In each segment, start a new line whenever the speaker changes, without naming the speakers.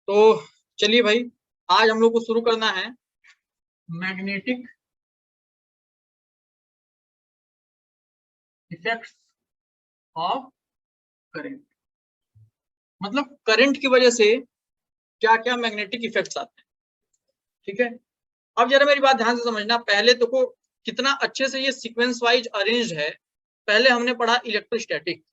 तो चलिए भाई, आज हम लोग को शुरू करना है मैग्नेटिक इफेक्ट्स ऑफ करंट। मतलब करंट की वजह से क्या क्या मैग्नेटिक इफेक्ट्स आते हैं। ठीक है, अब जरा मेरी बात ध्यान से समझना। पहले तो को कितना अच्छे से ये सीक्वेंस वाइज अरेंज है। पहले हमने पढ़ा इलेक्ट्रोस्टैटिक।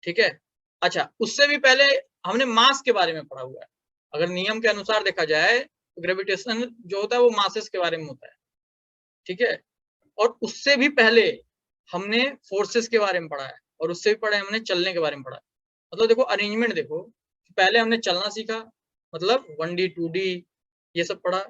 ठीक है, अच्छा उससे भी पहले हमने मास के बारे में पढ़ा हुआ है। अगर नियम के अनुसार देखा जाए तो ग्रेविटेशन जो होता है वो मासेस के बारे में होता है। ठीक है, और उससे भी पहले हमने फोर्सेस के बारे में पढ़ा है, और उससे भी पढ़े हमने चलने के बारे में पढ़ा है। मतलब देखो अरेंजमेंट देखो, पहले हमने चलना सीखा, मतलब 1D 2D ये सब पढ़ा।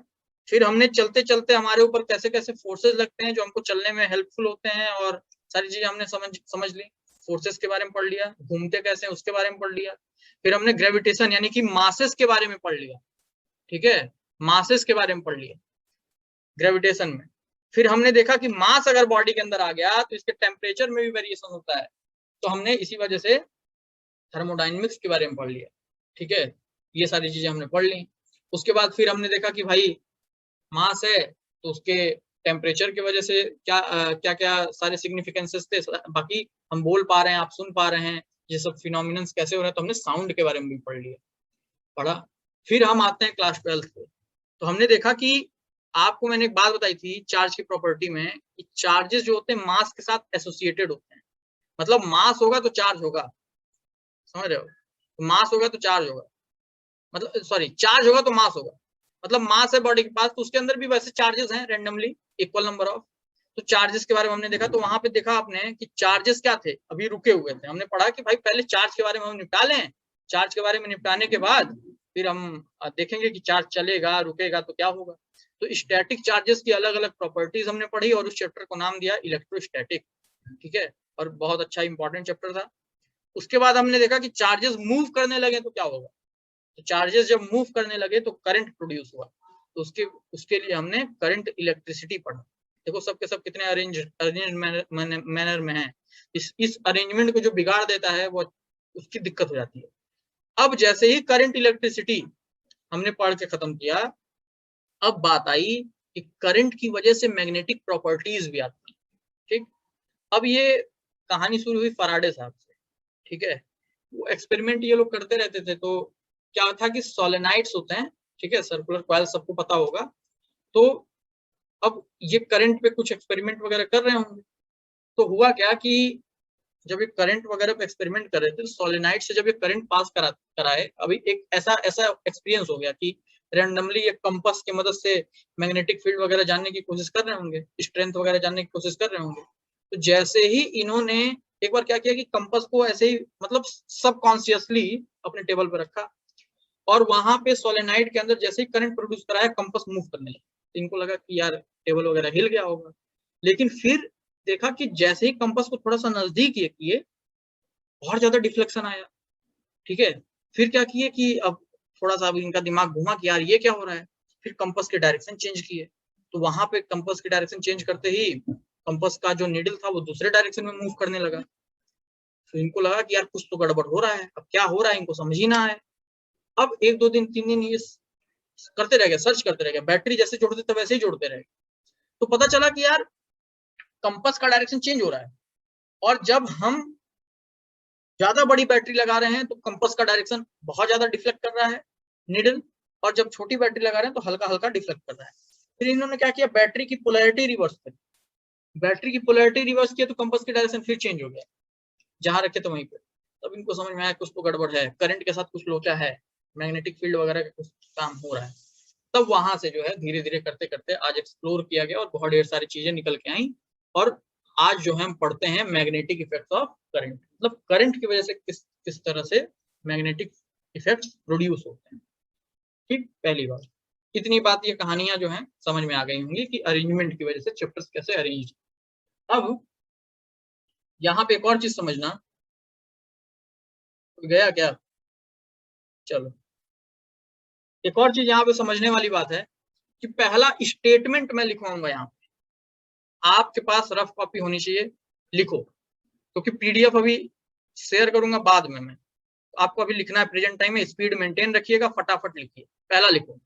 फिर हमने चलते चलते हमारे ऊपर कैसे कैसे फोर्सेस लगते हैं जो हमको चलने में हेल्पफुल होते हैं, और सारी चीजें हमने समझ ली। फोर्सेस के बारे में पढ़ लिया, घूमते कैसे हैं उसके बारे में पढ़ लिया। फिर हमने ग्रेविटेशन यानी कि मासेस के बारे में पढ़ लिया। ठीक है, मासेस के बारे में पढ़ लिया ग्रेविटेशन में। फिर हमने देखा कि मास अगर बॉडी के अंदर आ गया तो इसके टेम्परेचर में भी वेरिएशन होता है, तो हमने इसी वजह से थर्मोडायनेमिक्स के बारे में पढ़ लिया। ठीक है, ये सारी चीजें हमने पढ़ ली। उसके बाद फिर हमने देखा कि भाई मास है तो उसके टेम्परेचर की वजह से क्या क्या क्या सारे सिग्निफिकेंसेस थे। बाकी हम बोल पा रहे हैं, आप सुन पा रहे हैं, ये सब फिनोमिनन्स कैसे हो रहे हैं, तो हमने साउंड के बारे में भी पढ़ा। फिर हम आते हैं क्लास 12 पे, तो हमने देखा कि आपको मैंने एक बात बताई थी चार्ज की प्रॉपर्टी में कि चार्जेस जो होते हैं मास के साथ एसोसिएटेड होते हैं। मतलब मास होगा तो चार्ज होगा, समझ रहे हो? तो मास होगा तो चार्ज होगा, मतलब सॉरी चार्ज होगा तो मास होगा। मतलब मास है बॉडी के पास तो उसके अंदर भी वैसे चार्जेस हैं रेंडमली इक्वल नंबर ऑफ। तो चार्जेस के बारे में हमने देखा, तो वहां पे देखा आपने कि चार्जेस क्या थे, अभी रुके हुए थे। हमने पढ़ा कि भाई पहले चार्ज के बारे में हम निपटा लें, चार्ज के बारे में निपटाने के बाद फिर हम देखेंगे कि चार्ज चलेगा रुकेगा तो क्या होगा। तो स्टैटिक चार्जेस की अलग अलग प्रॉपर्टीज हमने पढ़ी और उस चैप्टर को नाम दिया इलेक्ट्रोस्टैटिक। ठीक है, और बहुत अच्छा इंपॉर्टेंट चैप्टर था। उसके बाद हमने देखा कि चार्जेस मूव करने लगे तो क्या होगा। तो चार्जेस जब मूव करने लगे तो करंट प्रोड्यूस हुआ, तो उसके उसके लिए हमने करंट इलेक्ट्रिसिटी पढ़ा। देखो सबके सब कितने अरेंज मैनर में है। इस अरेंजमेंट को जो बिगाड़ देता है वो उसकी दिक्कत हो जाती है। अब जैसे ही करंट इलेक्ट्रिसिटी हमने पढ़ के खत्म किया, अब बात आई कि करंट की वजह से मैग्नेटिक प्रॉपर्टीज भी आती है। ठीक, अब ये कहानी शुरू हुई फराडे साहब से। ठीक है, वो एक्सपेरिमेंट ये लोग करते रहते थे। तो क्या था कि सोलेनाइड्स होते हैं, ठीक है, सर्कुलर कॉइल सबको पता होगा। तो अब ये करंट पे कुछ एक्सपेरिमेंट वगैरह कर रहे होंगे। तो हुआ क्या कि जब ये करंट वगैरह पे एक्सपेरिमेंट कर रहे थे तो सोलेनाइड से जब ये करंट पास कराए, अभी एक ऐसा ऐसा एक्सपीरियंस हो गया कि रेंडमली एक कंपास की मदद से मैग्नेटिक फील्ड वगैरह जानने की कोशिश कर रहे होंगे, स्ट्रेंथ वगैरह जानने की कोशिश कर रहे होंगे। तो जैसे ही इन्होंने एक बार क्या किया कि कंपास को ऐसे ही मतलब सबकॉन्शियसली अपने टेबल पर रखा, और वहां पे सोलेनाइड के अंदर जैसे ही करंट प्रोड्यूस कराया कंपास मूव करने लगा। तो इनको लगा कि यार टेबल वगैरह हिल गया होगा। लेकिन फिर देखा कि जैसे ही कंपास को थोड़ा सा नजदीक ये किए, बहुत ज्यादा डिफ्लेक्शन आया। ठीक है, फिर क्या किए कि अब थोड़ा सा अब इनका दिमाग घुमा कि यार ये क्या हो रहा है। फिर कंपास के डायरेक्शन चेंज किए, तो वहां पे कंपास के डायरेक्शन चेंज करते ही कंपास का जो नीडल था वो दूसरे डायरेक्शन में मूव करने लगा। तो इनको लगा कि यार कुछ तो गड़बड़ हो रहा है, अब क्या हो रहा है इनको समझ ही ना आए। अब 1 2 दिन 3 दिन ये करते रह गए, सर्च करते रह गए, बैटरी जैसे जोड़ते थे वैसे ही जोड़ते रहे। तो पता चला कि यार कंपास का डायरेक्शन चेंज हो रहा है, और जब हम ज्यादा बड़ी बैटरी लगा रहे हैं तो कंपास का डायरेक्शन बहुत ज्यादा डिफ्लेक्ट कर रहा है नीडल, और जब छोटी बैटरी लगा रहे हैं तो हल्का हल्का डिफ्लेक्ट कर रहा है। फिर इन्होंने क्या किया, बैटरी की पोलैरिटी रिवर्स करी। बैटरी की पोलैरिटी रिवर्स किया तो कंपास की डायरेक्शन फिर चेंज हो गया, जहां रखे तो वहीं पे। तब इनको समझ में आया कुछ तो गड़बड़ है, करंट के साथ कुछ लोचा है, मैग्नेटिक फील्ड वगैरह का कुछ काम हो रहा है। तब वहां से जो है धीरे धीरे करते करते आज एक्सप्लोर किया गया और बहुत ढेर सारी चीजें निकल के आई। और आज जो है हम पढ़ते हैं मैग्नेटिक इफेक्ट्स ऑफ करंट, मतलब करंट की वजह से किस किस तरह से मैग्नेटिक इफेक्ट्स प्रोड्यूस होते हैं। ठीक, पहली बात इतनी बात, ये कहानियां जो हैं समझ में आ गई होंगी कि अरेंजमेंट की वजह से चैप्टर्स कैसे अरेंज। अब यहाँ पे एक और चीज समझना, गया क्या? चलो, एक और चीज यहाँ पे समझने वाली बात है कि पहला स्टेटमेंट मैं लिखवाऊंगा यहाँ पे, आपके पास रफ कॉपी होनी चाहिए, लिखो, क्योंकि पीडीएफ अभी शेयर करूंगा बाद में मैं। आपको अभी लिखना है प्रेजेंट टाइम में, स्पीड मेंटेन रखिएगा, फटाफट लिखिए। पहला लिखो,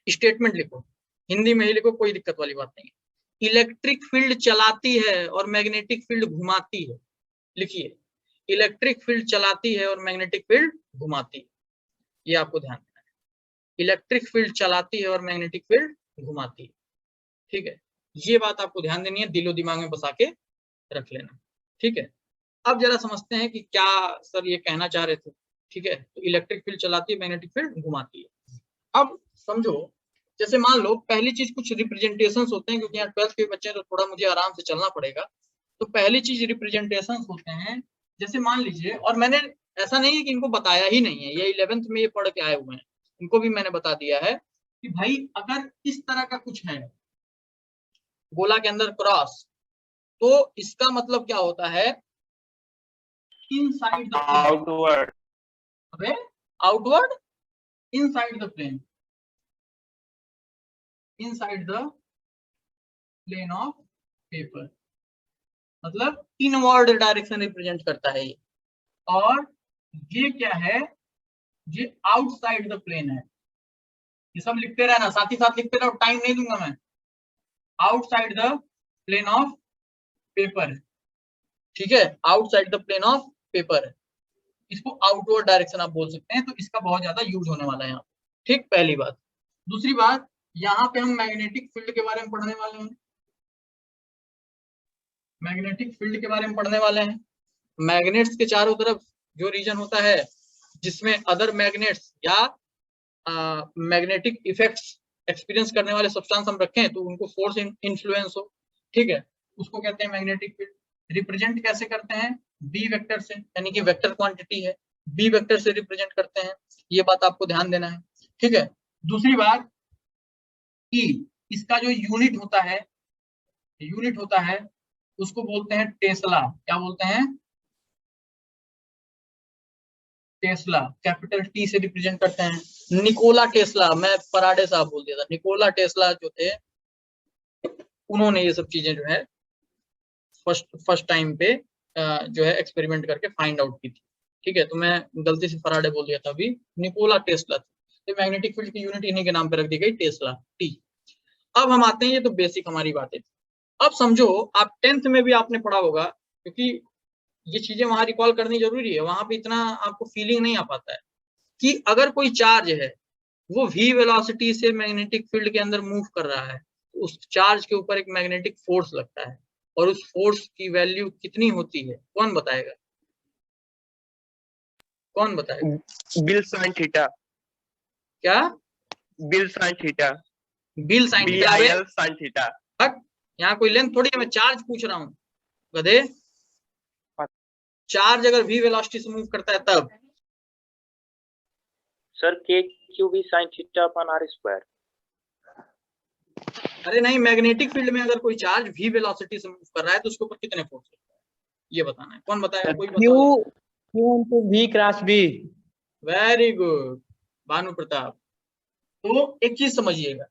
स्टेटमेंट लिखो, हिंदी में ही लिखो, कोई दिक्कत वाली बात नहीं है। इलेक्ट्रिक फील्ड चलाती है और मैग्नेटिक फील्ड घुमाती है। लिखिए, इलेक्ट्रिक फील्ड चलाती है और मैग्नेटिक फील्ड घुमाती है, ये आपको ध्यान देना है। इलेक्ट्रिक फील्ड चलाती है और मैग्नेटिक फील्ड घुमाती है, ठीक है, ये बात आपको ध्यान देनी है, दिलो दिमाग में बसा के रख लेना, ठीक है। अब जरा समझते हैं कि क्या सर ये कहना चाह रहे थे, ठीक है। तो इलेक्ट्रिक फील्ड चलाती है, मैग्नेटिक फील्ड घुमाती है। अब समझो, जैसे मान लो पहली चीज कुछ रिप्रेजेंटेशन होते हैं, क्योंकि यहाँ 12th के बच्चे हैं तो थोड़ा मुझे आराम से चलना पड़ेगा। तो पहली चीज रिप्रेजेंटेशन होते हैं, जैसे मान लीजिए, और मैंने ऐसा नहीं है कि इनको बताया ही नहीं है, ये 11th में ये पढ़ के आए हुए हैं, इनको भी मैंने बता दिया है कि भाई अगर इस तरह का कुछ है गोला के अंदर क्रॉस, तो इसका मतलब क्या होता है, इनसाइड द आउटवर्ड, अबे outward, inside the plane, inside the plane of paper, मतलब इनवर्ड डायरेक्शन रिप्रेजेंट करता है ये। और ये क्या है, ये आउटसाइड द प्लेन है। ये सब लिखते रहना, साथ ही साथ लिखते रहो, टाइम नहीं दूंगा मैं। Outside the plane of paper, ठीक है, outside the plane of paper है, इसको आउटवर्ड डायरेक्शन आप बोल सकते हैं। तो इसका बहुत ज्यादा यूज होने वाला है यहाँ, ठीक, पहली बात। दूसरी बात, यहाँ पे हम मैग्नेटिक फील्ड के बारे में पढ़ने वाले हैं, मैग्नेटिक फील्ड के बारे में पढ़ने वाले हैं। मैग्नेट्स के चारों तरफ जो रीजन होता है जिसमें अदर मैग्नेट्स या मैग्नेटिक इफेक्ट्स एक्सपीरियंस करने वाले सब्सटेंस हम रखें तो उनको फोर्स इन्फ्लुएंस हो, ठीक है, उसको कहते हैं मैग्नेटिक फील्ड। रिप्रेजेंट कैसे करते हैं, बी वेक्टर से, यानी कि वेक्टर क्वांटिटी है, बी वेक्टर से रिप्रेजेंट करते हैं, ये बात आपको ध्यान देना है, ठीक है। दूसरी बात, ई, इसका जो यूनिट होता है उसको बोलते हैं टेस्ला। क्या बोलते हैं, टेस्ला, कैपिटल टी से रिप्रेजेंट करते हैं। निकोला टेस्ला, मैं फराडे साहब बोल दिया था, निकोला टेस्ला जो थे उन्होंने ये सब चीजें जो है फर्स्ट टाइम पे जो है एक्सपेरिमेंट करके फाइंड आउट की थी, ठीक है। तो मैं गलती से फराडे बोल दिया था अभी, निकोला टेस्ला थे। तो मैग्नेटिक फील्ड की यूनिट इन्हीं के नाम पे रख दी गई, टेस्ला, टी। अब हम आते हैं, ये तो बेसिक हमारी बातें थी। अब समझो, आप 10th में भी आपने पढ़ा होगा, क्योंकि ये चीजें वहां रिकॉल करनी जरूरी है, वहां पे इतना आपको फीलिंग नहीं आ पाता है कि अगर कोई चार्ज है वो v वेलोसिटी से मैग्नेटिक फील्ड के अंदर मूव कर रहा है, तो उस चार्ज के ऊपर एक मैग्नेटिक फोर्स लगता है, और उस फोर्स की वैल्यू कितनी होती है, कौन बताएगा, कौन बताएगा?
बिल साइन थीटा,
क्या?
Bill sine theta,
bill sine theta?
BIL sine theta.
यहाँ कोई लेंथ थोड़ी है, मैं चार्ज पूछ रहा हूँ गधे। चार्ज अगर v वेलोसिटी से मूव करता है तब
सर के क्यू बी साइन थीटा अपन आर स्क्वायर।
अरे नहीं, मैग्नेटिक फील्ड में अगर कोई चार्ज v वेलोसिटी से मूव कर रहा है तो उसके ऊपर कितने फोर्स लगता है, ये बताना है, कौन बताएगा? कोई
Q V cross B।
Very good Bhanu Pratap. तो एक चीज समझिएगा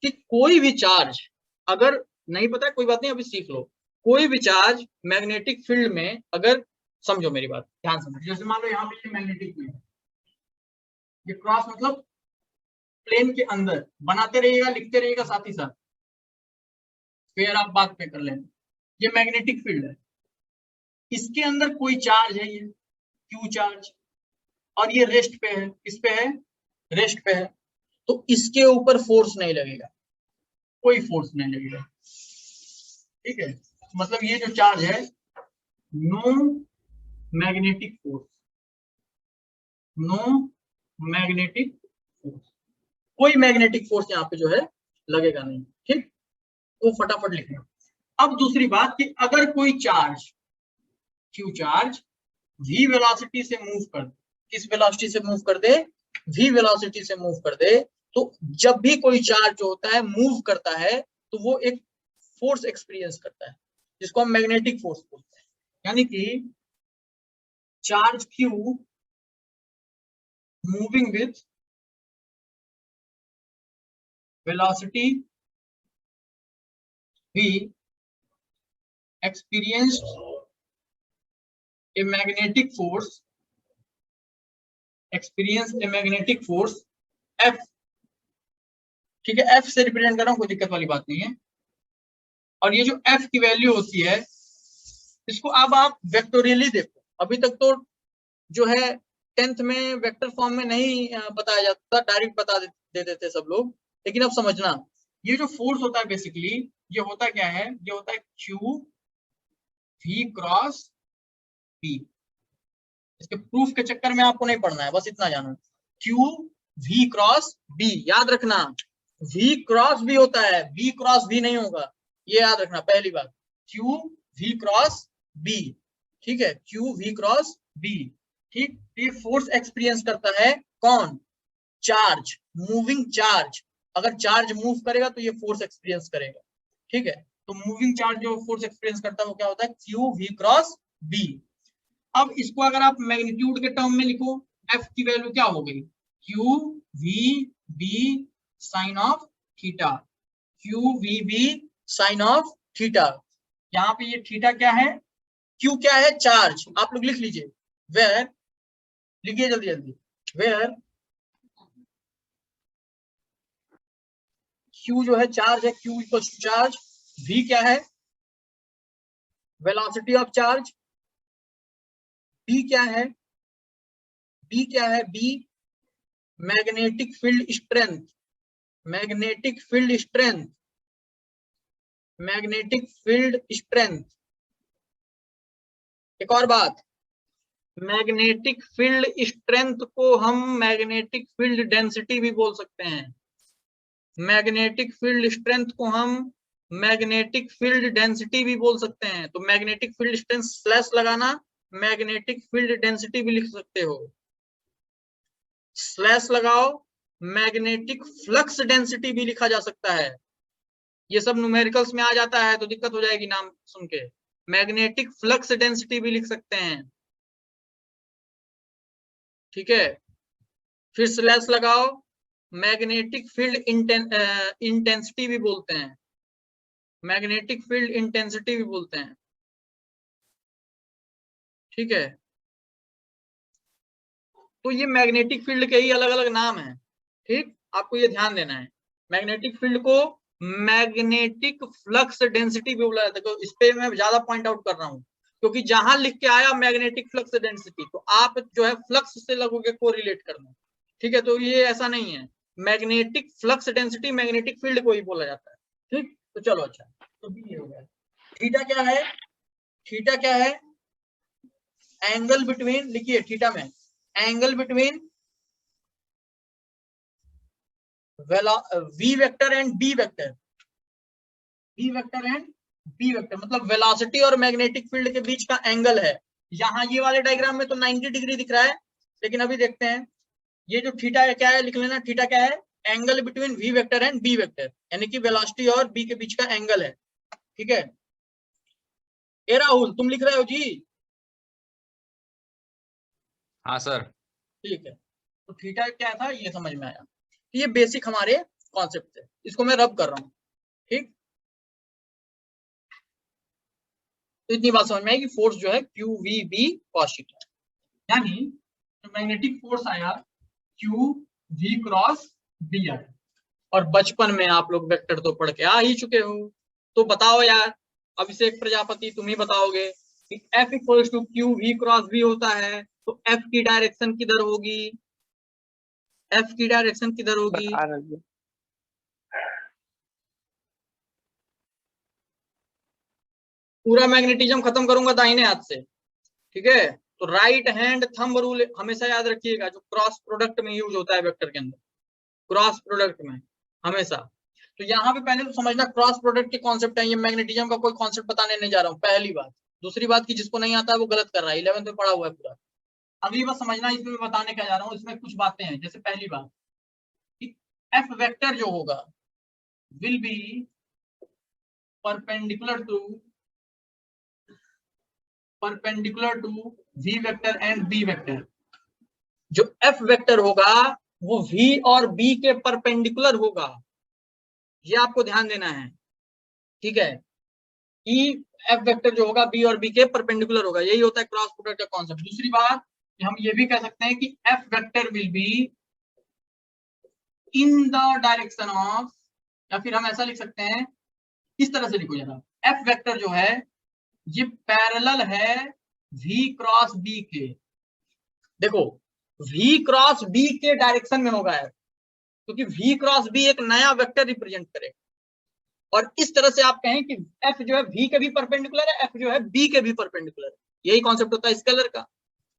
कि कोई भी चार्ज, अगर नहीं पता कोई बात नहीं, अभी सीख लो, कोई भी चार्ज मैग्नेटिक फील्ड में अगर, समझो मेरी बात, ध्यान समझो, जैसे मान लो यहाँ पे ये मैग्नेटिक फील्ड है, ये क्रॉस मतलब प्लेन के अंदर, बनाते रहिएगा, लिखते रहिएगा साथ ही साथ, फिर आप बात पे कर लेना। ये मैग्नेटिक फील्ड है, इसके अंदर कोई चार्ज है, ये क्यू चार्ज, और ये रेस्ट पे है, किस पे है, रेस्ट पे है, तो इसके ऊपर फोर्स नहीं लगेगा, कोई फोर्स नहीं लगेगा, ठीक है। मतलब ये जो चार्ज है, no magnetic force, no magnetic force, कोई मैग्नेटिक फोर्स यहाँ पे जो है लगेगा नहीं, ठीक, तो फटाफट लिखना। अब दूसरी बात कि अगर कोई charge, Q charge v velocity से मूव कर दे, किस वेलोसिटी से मूव कर दे, v वेलोसिटी से मूव कर दे, तो जब भी कोई चार्ज जो होता है मूव करता है तो वो एक फोर्स एक्सपीरियंस करता है, जिसको हम मैग्नेटिक फोर्स बोलते हैं। यानी कि charge q moving with velocity v experienced a magnetic force experience a magnetic force F, ठीक है, F से रिप्रेजेंट कर रहा हूँ, कोई दिक्कत वाली बात नहीं है। और ये जो F की वैल्यू होती है इसको अब आप वेक्टोरियली देखो। अभी तक तो जो है 10th में वेक्टर फॉर्म में नहीं बताया जाता, डायरेक्ट बता दे देते सब लोग। लेकिन अब समझना, ये जो फोर्स होता है बेसिकली ये होता क्या है, ये होता है Q V क्रॉस B। इसके प्रूफ के चक्कर में आपको नहीं पढ़ना है, बस इतना जानो, Q V क्रॉस B। याद रखना V क्रॉस B होता है, B क्रॉस V नहीं होगा, ये याद रखना पहली बात। Q V क्रॉस B, ठीक है, Q V क्रॉस B, ठीक। ये फोर्स एक्सपीरियंस करता है कौन, चार्ज, मूविंग चार्ज। अगर चार्ज मूव करेगा तो ये फोर्स एक्सपीरियंस करेगा, ठीक है। तो मूविंग चार्ज जो फोर्स एक्सपीरियंस करता है वो क्या होता है, Q V क्रॉस B। अब इसको अगर आप मैग्नीट्यूड के टर्म में लिखो, F की वैल्यू क्या हो गई, Q V B sine of theta, Q V B sine of theta. यहाँ पे ये थीटा क्या है, Q क्या है, चार्ज। आप लोग लिख लीजिए, वेयर, लिखिए जल्दी जल्दी, वेयर Q जो है चार्ज है, Q equals to charge, V क्या है, वेलोसिटी ऑफ चार्ज, B क्या है, B क्या है, B magnetic field strength, magnetic field strength, magnetic field strength. एक और बात, मैग्नेटिक फील्ड स्ट्रेंथ को हम मैग्नेटिक फील्ड डेंसिटी भी बोल सकते हैं। मैग्नेटिक फील्ड स्ट्रेंथ को हम मैग्नेटिक फील्ड डेंसिटी भी बोल सकते हैं। तो मैग्नेटिक फील्ड स्ट्रेंथ स्लैश लगाना, मैग्नेटिक फील्ड डेंसिटी भी लिख सकते हो, स्लैश लगाओ, मैग्नेटिक फ्लक्स डेंसिटी भी लिखा जा सकता है। ये सब न्यूमेरिकल्स में आ जाता है तो दिक्कत हो जाएगी नाम सुन के। मैग्नेटिक फ्लक्स डेंसिटी भी लिख सकते हैं, ठीक है। फिर स्लैश लगाओ, मैग्नेटिक फील्ड इंटेंसिटी भी बोलते हैं, मैग्नेटिक फील्ड इंटेंसिटी भी बोलते हैं, ठीक है। तो ये मैग्नेटिक फील्ड के ही अलग अलग नाम हैं, ठीक, आपको ये ध्यान देना है। मैग्नेटिक फील्ड को मैग्नेटिक फ्लक्स डेंसिटी भी बोला जाता है। इस पे मैं ज्यादा पॉइंट आउट कर रहा हूँ क्योंकि जहां लिख के आया मैग्नेटिक फ्लक्स डेंसिटी तो आप जो है फ्लक्स से लगोगे कोरिलेट करना, ठीक है। तो ये ऐसा नहीं है, magnetic flux density magnetic field को ही बोला जाता है, ठीक। तो चलो अच्छा, तो ये हो गया। थीटा क्या है, थीटा क्या है, एंगल बिटवीन, लिखिए थीटा में angle between v vector and b vector, v vector and b vector मतलब वेलोसिटी और मैग्नेटिक फील्ड के बीच का एंगल है। यहाँ ये वाले डायग्राम में तो 90 डिग्री दिख रहा है, लेकिन अभी देखते हैं ये जो थीटा है क्या है, लिख लेना, थीटा क्या है, angle between v vector and b vector, यानी कि वेलोसिटी और b के बीच का एंगल है, ठीक है। ए राहुल तुम लिख रहे हो जी?
हाँ सर।
ठीक है, तो थीटा क्या था ये समझ में आया। ये बेसिक हमारे कॉन्सेप्ट है, इसको मैं रब कर रहा हूँ, ठीक। तो इतनी बात समझ में आई कि फोर्स जो है Q V B cos theta, यानी जो मैग्नेटिक फोर्स आया क्यू वी क्रॉस बी आया। और बचपन में आप लोग वेक्टर तो पढ़ के आ ही चुके हो, तो बताओ यार, अभिषेक प्रजापति तुम ही बताओगे कि F equals to Q V cross B होता है, तो F की डायरेक्शन किधर होगी, F की डायरेक्शन किधर होगी, पूरा मैग्नेटिज्म खत्म करूंगा दाहिने हाथ से, ठीक है। तो राइट हैंड थंब रूल हमेशा याद रखिएगा, जो क्रॉस प्रोडक्ट में यूज होता है वेक्टर के अंदर, क्रॉस प्रोडक्ट में हमेशा। तो यहाँ पे पहले तो समझना क्रॉस प्रोडक्ट के कॉन्सेप्ट है, ये मैग्नेटिज्म का कोई कॉन्सेप्ट बताने नहीं जा रहा हूँ, पहली बात। दूसरी बात की जिसको नहीं आता है वो गलत कर रहा है, 11th में पढ़ा हुआ है पूरा। अगली बात समझना, इसमें मैं बताने क्या जा रहा हूँ, इसमें कुछ बातें हैं। जैसे पहली बात, एफ वेक्टर जो होगा will be perpendicular to V vector and B vector. जो एफ वेक्टर होगा वो v और b के परपेंडिकुलर होगा, ये आपको ध्यान देना है, ठीक है। ई एफ वेक्टर जो होगा b और b के परपेंडिकुलर होगा, यही होता है क्रॉस प्रोडक्ट का कॉन्सेप्ट। दूसरी बात, हम ये भी कह सकते हैं कि F vector will be in the direction of, या फिर हम ऐसा लिख सकते हैं, इस तरह से लिखो जरा, एफ वेक्टर जो है ये पैरेलल है v क्रॉस b के। देखो v क्रॉस b के डायरेक्शन में होगा है, क्योंकि v क्रॉस b एक नया वेक्टर रिप्रेजेंट करेगा। और इस तरह से आप कहें कि f जो है v के भी परपेंडिकुलर है, f जो है b के भी परपेंडिकुलर है, यही कॉन्सेप्ट होता है स्केलर का।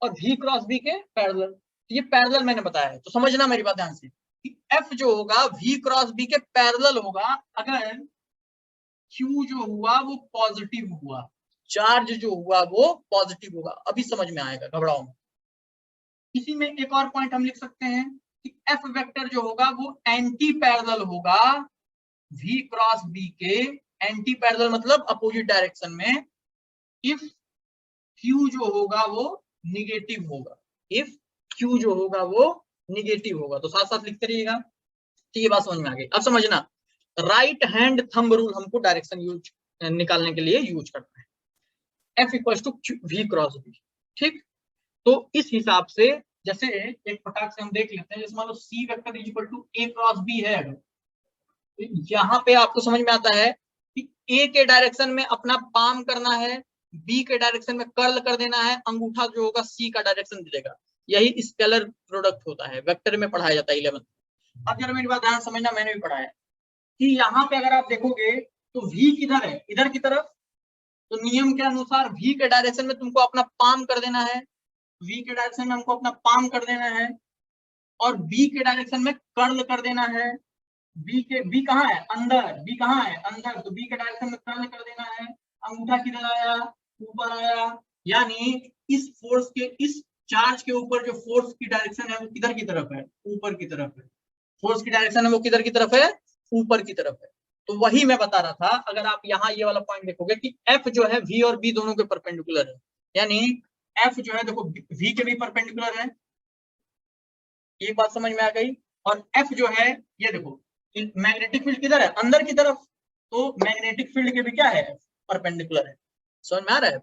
और v क्रॉस b के पैरेलल, तो ये पैरेलल मैंने बताया है, तो समझना मेरी बात ध्यान से कि f जो होगा v क्रॉस b के पैरेलल होगा अगर q जो हुआ वो पॉजिटिव हुआ, चार्ज जो हुआ वो पॉजिटिव होगा। अभी समझ में आएगा, घबराओ मत। इसी में एक और पॉइंट हम लिख सकते हैं कि एफ वेक्टर जो होगा वो एंटी पैरेलल होगा v क्रॉस b के, एंटी पैरेलल मतलब अपोजिट डायरेक्शन में, इफ q जो होगा वो निगेटिव होगा, इफ q जो होगा वो निगेटिव होगा। तो साथ साथ लिखते रहिएगा, तो ये बात समझ में आ गई। अब समझना, राइट हैंड थंब रूल हमको डायरेक्शन यूज निकालने के लिए यूज करना है, F equal to v cross b। ठीक, तो इस हिसाब से जैसे एक फटाक से हम देख लेते हैं, जैसे मान लो c vector is equal to a cross b है, अगर तो यहाँ पे आपको समझ में आता है कि a के डायरेक्शन में अपना पाम करना है, b के डायरेक्शन में कर्ल कर देना है, अंगूठा जो होगा c का डायरेक्शन दे देगा। यही स्केलर प्रोडक्ट होता है, वेक्टर में पढ़ाया जाता है 11th। अब जरा मेरी बात ध्यान समझना, मैंने भी पढ़ा है कि यहाँ पे अगर आप देखोगे तो v किधर है, इधर की तरफ, तो नियम के अनुसार v के डायरेक्शन में तुमको अपना पाम कर देना है, v के डायरेक्शन में हमको अपना पाम कर देना है, और b के डायरेक्शन में कर्ल कर देना है। b कहाँ है, अंदर, b कहाँ है, अंदर, तो b के डायरेक्शन में कर्ल कर देना है। अंगूठा किधर आया, ऊपर आया, यानी इस फोर्स के, इस चार्ज के ऊपर जो फोर्स की डायरेक्शन है वो किधर की तरफ है, ऊपर की तरफ है। फोर्स की डायरेक्शन है वो किधर की तरफ है, ऊपर की तरफ है। तो वही मैं बता रहा था, अगर आप यहाँ ये वाला पॉइंट देखोगे कि f जो है v और b दोनों के परपेंडिकुलर है, यानी f जो है देखो v के भी परपेंडिकुलर है, ये बात समझ में आ गई। और f जो है ये देखो, मैग्नेटिक फील्ड किधर है, अंदर की तरफ, तो मैग्नेटिक फील्ड के भी क्या है, परपेंडिकुलर है। समझ में आ रहा है,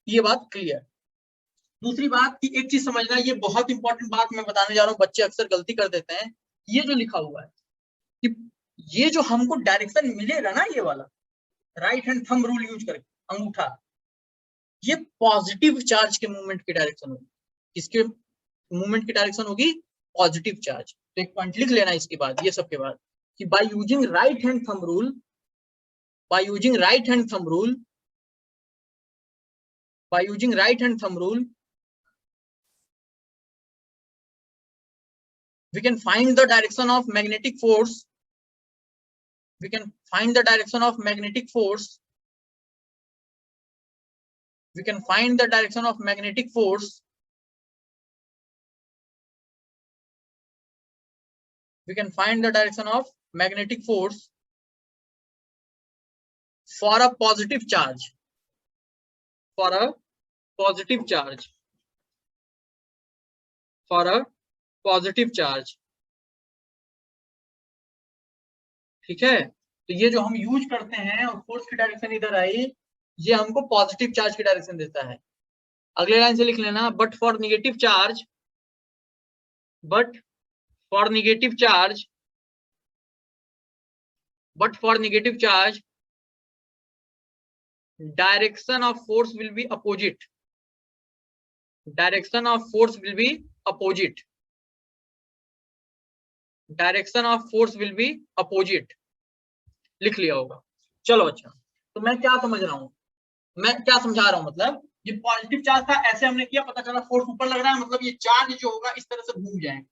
ये बात क्लियर। दूसरी बात की एक चीज समझना, ये बहुत इंपॉर्टेंट बात मैं बताने जा रहा हूँ, बच्चे अक्सर गलती कर देते हैं। ये जो लिखा हुआ है कि ये जो हमको डायरेक्शन मिलेगा ना, ये वाला right hand thumb rule use करके अंगूठा, ये पॉजिटिव चार्ज के मूवमेंट की डायरेक्शन होगी। किसके मूवमेंट की डायरेक्शन होगी, पॉजिटिव चार्ज। तो एक पॉइंट लिख लेना इसके बाद, ये सब के बाद, कि by using right hand thumb rule, by using right hand thumb rule, by using right hand thumb rule, we can find the direction of magnetic force, we can find the direction of magnetic force, we can find the direction of magnetic force, we can find the direction of magnetic force for a positive charge, for a positive charge, for a positive charge। ठीक है, तो ये जो हम use करते हैं और force की डायरेक्शन इधर आई, ये हमको पॉजिटिव चार्ज की डायरेक्शन देता है। अगले लाइन से लिख लेना, but for negative charge, but for negative charge, but for negative charge direction of force will be opposite, direction of force will be opposite, direction of force will be opposite। लिख लिया होगा। चलो अच्छा, तो मैं क्या समझ रहा हूं, मैं क्या समझा रहा हूं, मतलब ये पॉजिटिव चार्ज था, ऐसे हमने किया, पता चला फोर्स ऊपर लग रहा है, मतलब ये चार्ज जो होगा इस तरह से घूम जाएगा,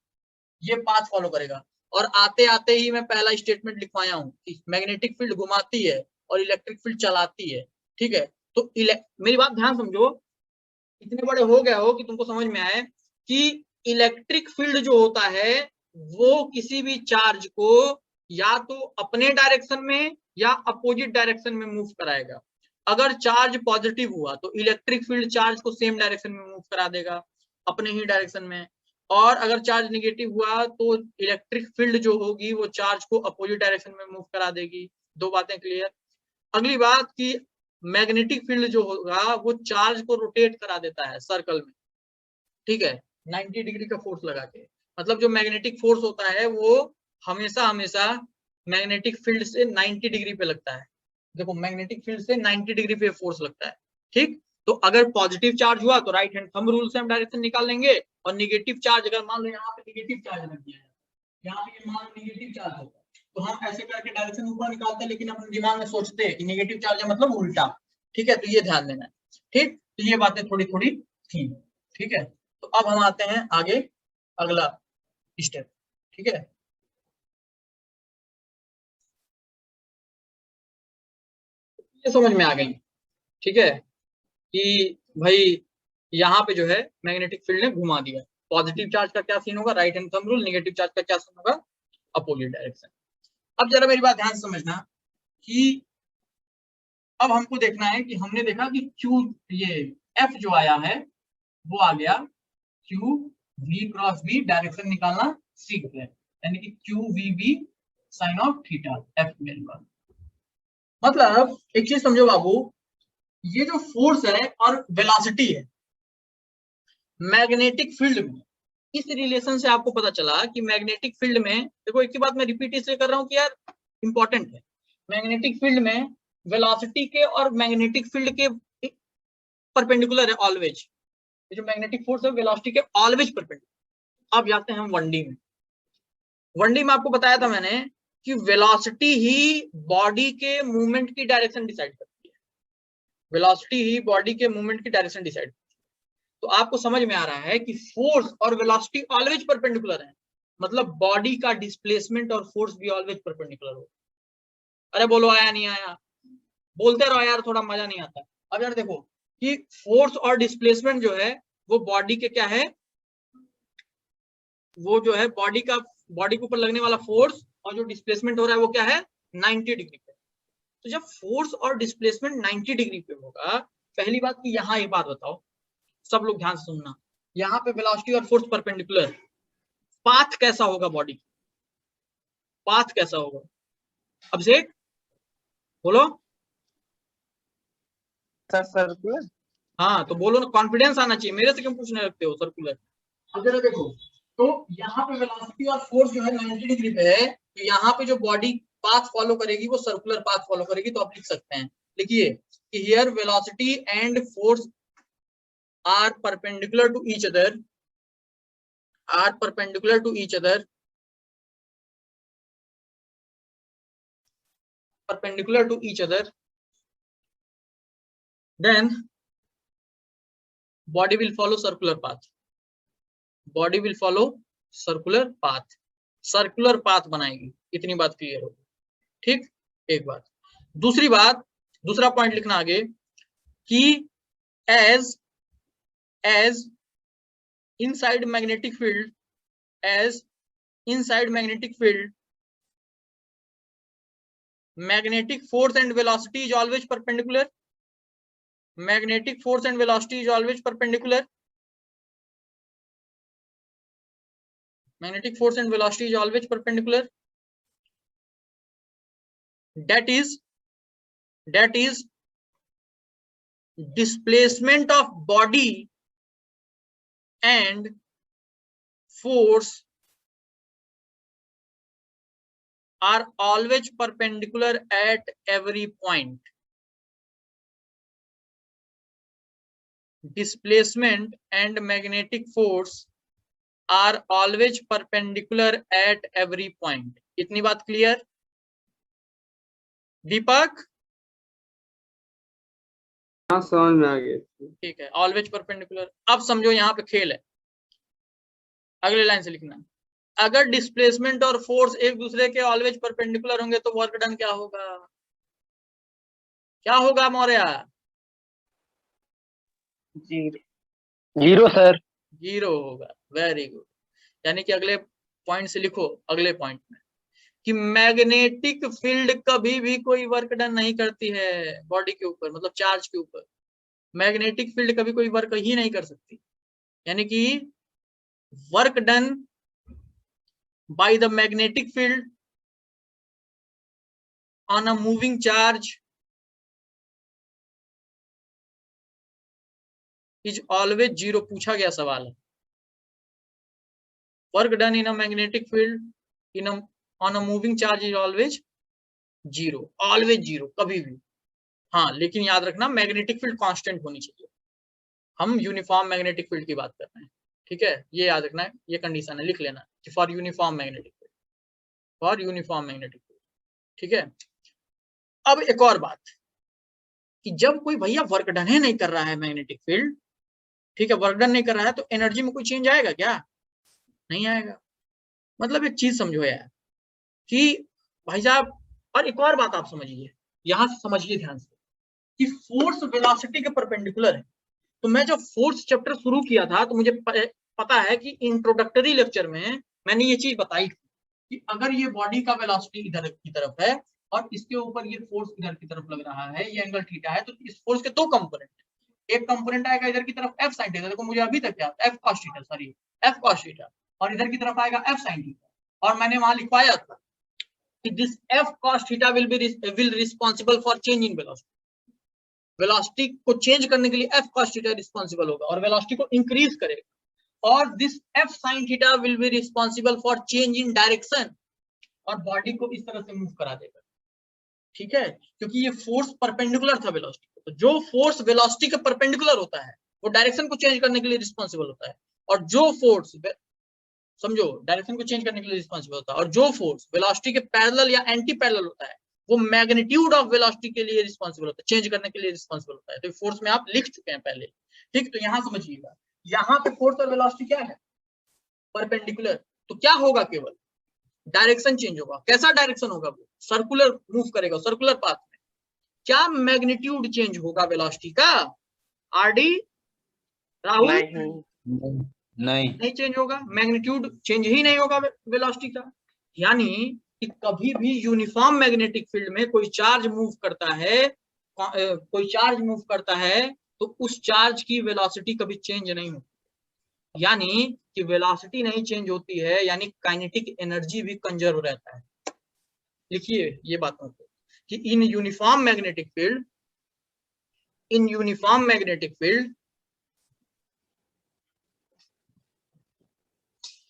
ये पाथ फॉलो करेगा। और आते आते ही मैं पहला स्टेटमेंट लिखवाया हूं कि मैग्नेटिक फील्ड घुमाती है और इलेक्ट्रिक फील्ड चलाती है। ठीक है, तो मेरी बात ध्यान समझो, इतने बड़े हो गए हो कि तुमको समझ में आए कि इलेक्ट्रिक फील्ड जो होता है वो किसी भी चार्ज को या तो अपने डायरेक्शन में या अपोजिट डायरेक्शन में मूव कराएगा। अगर चार्ज पॉजिटिव हुआ तो इलेक्ट्रिक फील्ड चार्ज को सेम डायरेक्शन में मूव करा देगा, अपने ही डायरेक्शन में। और अगर चार्ज नेगेटिव हुआ तो इलेक्ट्रिक फील्ड जो होगी वो चार्ज को अपोजिट डायरेक्शन में मूव करा देगी। दो बातें क्लियर। अगली बात कि मैग्नेटिक फील्ड जो होगा वो चार्ज को रोटेट करा देता है सर्कल में। ठीक है, 90 डिग्री का फोर्स लगा के। मतलब जो मैग्नेटिक फोर्स होता है वो हमेशा हमेशा मैग्नेटिक फील्ड से 90 डिग्री पे लगता है। देखो मैग्नेटिक फील्ड से 90 डिग्री पे फोर्स लगता है, ठीक। तो अगर पॉजिटिव चार्ज हुआ तो राइट हैंड थंब रूल से हम डायरेक्शन निकाल लेंगे, और निगेटिव चार्ज अगर मान लो यहाँ पे निगेटिव चार्ज लग गया है, यहाँ पे मान लो निगेटिव चार्ज होगा, तो हम ऐसे करके डायरेक्शन ऊपर निकालते हैं, लेकिन अपने दिमाग में सोचते हैं कि निगेटिव चार्ज है मतलब उल्टा, ठीक है। तो ये ध्यान देना है, ठीक। तो ये बातें थोड़ी थोड़ी थी, ठीक है। तो अब हम आते हैं आगे अगला स्टेप, ठीक है। ये समझ में आ गई, ठीक है, कि भाई यहाँ पे जो है मैग्नेटिक फील्ड ने घुमा दिया। पॉजिटिव चार्ज का क्या सीन होगा, right hand thumb rule, negative charge का क्या सीन होगा, अपोजिट डायरेक्शन। अब जरा मेरी बात ध्यान से समझना कि अब हमको देखना है कि हमने देखा कि क्यू, ये एफ जो आया है वो आ गया Q V cross B, direction निकालना सीख गए, यानी कि Q V B sine of theta F मेरे पास। मतलब एक चीज समझो बाबू, ये जो फोर्स है और वेलोसिटी है मैग्नेटिक फील्ड में, इस रिलेशन से आपको पता चला कि मैग्नेटिक फील्ड में, देखो एक ही बात मैं रिपीट इसलिए कर रहा हूं कि यार इंपॉर्टेंट है, मैग्नेटिक फील्ड में वेलोसिटी के और मैग्नेटिक फील्ड के परपेंडिकुलर है ऑलवेज। जो मैग्नेटिक फोर्स है वेलोसिटी के ऑलवेज परपेंडिकुलर। अब जाते हैं हम 1D में। 1D में आपको बताया था मैंने कि वेलोसिटी ही बॉडी के मूवमेंट की डायरेक्शन डिसाइड करती है, वेलोसिटी ही बॉडी के मूवमेंट की डायरेक्शन डिसाइड करती है। तो आपको समझ में आ रहा है कि फोर्स और वेलोसिटी ऑलवेज परपेंडिकुलर है, मतलब बॉडी का डिस्प्लेसमेंट और फोर्स भी ऑलवेज परपेंडिकुलर हो। अरे बोलो आया नहीं आया, बोलते रहो यार, थोड़ा मजा नहीं आता। अब यार देखो कि फोर्स और डिस्प्लेसमेंट जो है वो बॉडी के क्या है, वो जो है बॉडी का, बॉडी के ऊपर लगने वाला फोर्स और जो डिस्प्लेसमेंट हो रहा है वो क्या है 90 डिग्री पे। तो जब फोर्स और डिस्प्लेसमेंट 90 डिग्री पे होगा, पहली बात कि यहाँ एक बात बताओ, सब लोग ध्यान से सुनना, यहाँ पे वेलोसिटी और फोर्स परपेंडिकुलर, पाथ कैसा होगा बॉडी, पाथ कैसा होगा अभिषेक बोलो।
सर्कुलर।
हाँ तो बोलो ना, कॉन्फिडेंस आना चाहिए, मेरे से क्यों पूछने लगते हो सर्कुलर। अब जरा देखो, तो यहाँ पे वेलोसिटी और फोर्स जो है 90 डिग्री पे है, तो यहाँ पे जो बॉडी पाथ फॉलो करेगी वो सर्कुलर पाथ फॉलो करेगी। तो आप लिख सकते हैं, लिखिए कि here velocity and force are perpendicular to each other, are perpendicular to each other, perpendicular to each other, then body will follow circular path, body will follow circular path, circular path बनाएगी। इतनी बात clear होगी, ठीक। एक बात, दूसरी बात, दूसरा पॉइंट लिखना आगे कि as inside magnetic field, as inside magnetic field magnetic force and velocity is always perpendicular, magnetic force and velocity is always perpendicular, magnetic force and velocity is always perpendicular, that is displacement of body and force are always perpendicular at every point, displacement and magnetic force are always perpendicular at every point। इतनी बात clear दीपक?
हाँ समझ में आ गया।
ठीक है, always perpendicular. अब समझो यहाँ पे खेल है, अगले लाइन से लिखना, अगर डिस्प्लेसमेंट और फोर्स एक दूसरे के ऑलवेज परपेंडिकुलर होंगे तो वर्क डन क्या होगा, क्या होगा मौर्य?
Zero sir.
जीरो होगा, वेरी गुड। यानी कि अगले पॉइंट से लिखो, अगले पॉइंट में कि मैग्नेटिक फील्ड कभी भी कोई वर्क डन नहीं करती है बॉडी के ऊपर, मतलब चार्ज के ऊपर। मैग्नेटिक फील्ड कभी कोई वर्क ही नहीं कर सकती, यानी कि work done by the magnetic field on a moving charge is always zero. पूछा गया सवाल है, work done in a magnetic field in on a moving charge is always zero, always zero, कभी भी। हाँ, लेकिन याद रखना मैग्नेटिक फील्ड कांस्टेंट होनी चाहिए। हम यूनिफॉर्म मैग्नेटिक फील्ड की बात कर रहे हैं, ठीक है, ये याद रखना है, ये कंडीशन है, लिख लेना कि for uniform magnetic field, for uniform magnetic field, ठीक है। अब एक और बात कि जब कोई भैया वर्क डन ही नहीं कर रहा है मैग्नेटिक फील्ड, ठीक है, वर्क डन नहीं कर रहा है, तो एनर्जी में कोई चेंज आएगा क्या? नहीं आएगा। मतलब एक चीज समझो यार कि भाई साहब, और एक और बात आप समझिए, यहां से समझिए ध्यान से कि फोर्स वेलोसिटी के परपेंडिकुलर है। तो मैं जब फोर्स चैप्टर शुरू किया था तो मुझे पता है कि इंट्रोडक्टरी लेक्चर में मैंने ये चीज बताई कि अगर ये बॉडी का वेलोसिटी इधर की तरफ है और इसके ऊपर ये फोर्स इधर की तरफ लग रहा है, ये एंगल थीटा है, तो इस फोर्स के दो कंपोनेंट, एक कंपोनेंट आएगा इधर की तरफ एफ साइन थीटा, देखो मुझे अभी तक याद F cos theta, sorry F cos theta, और इधर की तरफ आएगा एफ साइन थीटा, और मैंने वहां लिखवाया था कि this F cos theta will responsible for change in velocity. Velocity को चेंज करने के लिए एफ कॉस थीटा रिस्पांसिबल होगा और वेलोसिटी को इंक्रीज करेगा, और this F sine theta will be responsible for change in direction, और बॉडी को इस तरह से मूव करा देगा, ठीक है, क्योंकि ये फोर्स परपेंडिकुलर था वेलोसिटी को। तो जो फोर्स वेलोसिटी के परपेंडिकुलर होता है वो डायरेक्शन को चेंज करने के लिए रिस्पांसिबल होता है, और जो फोर्स, समझो, डायरेक्शन को चेंज करने के लिए रिस्पांसिबल होता है, और जो फोर्स वेलोसिटी के पैरेलल या एंटी पैरेलल होता है वो मैग्नीट्यूड ऑफ वेलोसिटी के लिए रिस्पांसिबल होता है, चेंज करने के लिए रिस्पांसिबल होता है। तो फोर्स में आप लिख चुके हैं पहले, ठीक। तो यहां समझिएगा, यहाँ पे फोर्स और वेलोसिटी क्या है? परपेंडिकुलर। तो क्या होगा? केवल डायरेक्शन चेंज होगा। कैसा डायरेक्शन होगा? वो सर्कुलर मूव करेगा, सर्कुलर पाथ में। क्या मैग्नीट्यूड चेंज होगा वेलोसिटी का? आरडी राहुल?
नहीं
चेंज होगा, मैग्नीट्यूड चेंज ही नहीं होगा वेलोसिटी का। यानी कि कभी भी यूनिफॉर्म मैग्नेटिक फील्ड में कोई चार्ज मूव करता है, तो उस चार्ज की वेलोसिटी कभी चेंज नहीं होती। यानी कि वेलोसिटी नहीं चेंज होती है, यानी काइनेटिक एनर्जी भी कंजर्व रहता है। लिखिए ये बात कि in uniform magnetic field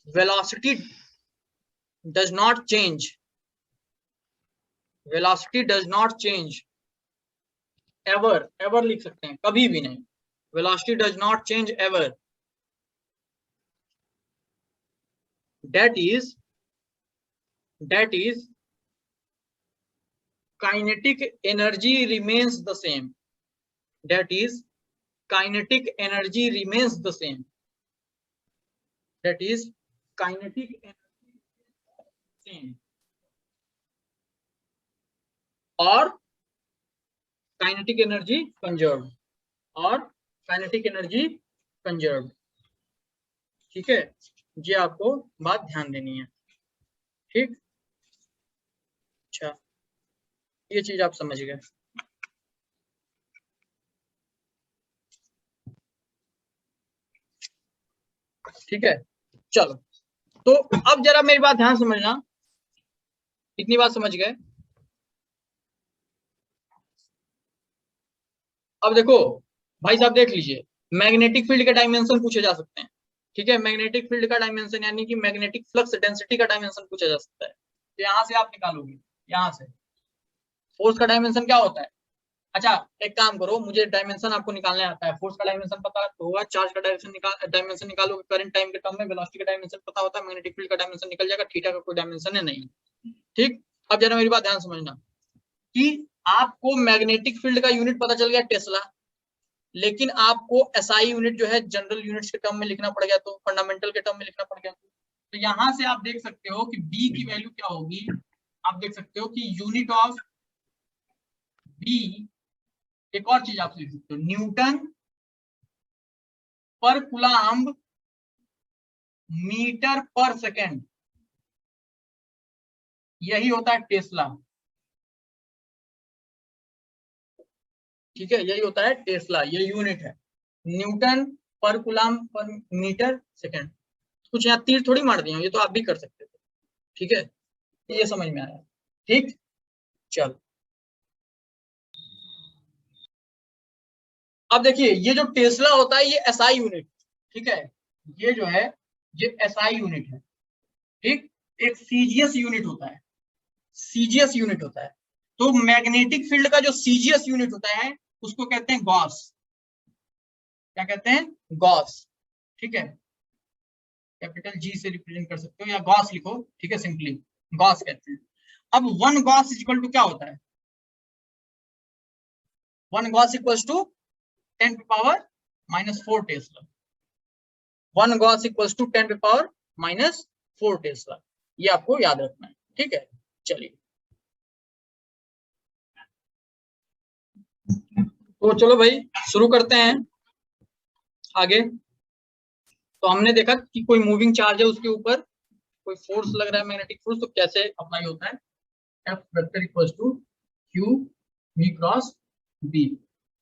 velocity does not change ever लिख सकते हैं, कभी भी नहीं। velocity does not change ever, that is kinetic energy remains the same, और काइनेटिक एनर्जी कंजर्व्ड, ठीक है। ये आपको बात ध्यान देनी है, ठीक। अच्छा, ये चीज आप समझ गए, ठीक है। चलो, तो अब जरा मेरी बात ध्यान समझना, इतनी बात समझ गए। अब देखो भाई साहब, देख लीजिए, मैग्नेटिक फील्ड के डायमेंशन पूछे जा सकते हैं, ठीक है। मैग्नेटिक फील्ड का डायमेंशन यानी कि मैग्नेटिक फ्लक्स डेंसिटी का डायमेंशन पूछा जा सकता है। तो यहाँ से आप निकालोगे, यहाँ से फोर्स का डायमेंशन क्या होता है। अच्छा, एक काम करो, मुझे डायमेंशन आपको निकालने आता है, फोर्स का डायमेंशन पता तो होगा, चार्ज का डायमेंशन निकालोगे करंट टाइम के टर्म में, वेलोसिटी का डायमेंशन पता होता है, मैग्नेटिक फील्ड का डायमेंशन निकल जाएगा, थीटा का कोई डायमेंशन है नहीं, ठीक। अब जरा मेरी बात ध्यान समझना कि आपको मैग्नेटिक फील्ड का यूनिट पता चल गया टेस्ला, लेकिन आपको एसआई यूनिट जो है जनरल यूनिट्स के टर्म में लिखना पड़ गया, तो फंडामेंटल के टर्म में लिखना पड़ गया। तो यहां से आप देख सकते हो कि बी की वैल्यू क्या होगी। आप देख सकते हो कि यूनिट ऑफ बी, एक और चीज आप लिख सकते हो, न्यूटन पर कूलम्ब मीटर पर सेकेंड, यही होता है टेस्ला, ठीक है, यही होता है टेस्ला, ये यूनिट है, न्यूटन पर कूलम्ब पर मीटर सेकेंड। कुछ यहाँ तीर थोड़ी मार दिया, ये तो आप भी कर सकते थे, ठीक है, ये समझ में आया, ठीक। चलो, अब देखिए, ये जो टेस्ला होता है ये एसआई यूनिट, ठीक है, ये जो है ये एसआई यूनिट है, ठीक, एक सीजीएस यूनिट होता है, सीजीएस यूनिट होता है। तो मैग्नेटिक फील्ड का जो सीजीएस यूनिट होता है उसको कहते हैं गॉस। क्या कहते हैं? गॉस। ठीक है, कैपिटल जी से रिप्रेजेंट कर सकते हो या गॉस लिखो, ठीक है, सिंपली गॉस कहते हैं। अब 1 गॉस इक्वल टू क्या होता है? 1 gauss equal to 10 to power -4 tesla. 1 gauss equal to 10 to power -4 tesla, ये आपको याद रखना है। ठीक है, चलिए तो चलो भाई शुरू करते हैं आगे। तो हमने देखा कि कोई मूविंग चार्ज है, उसके ऊपर कोई फोर्स लग रहा है, मैग्नेटिक फोर्स, तो कैसे अप्लाई होता है। F vector equals to Q V cross B,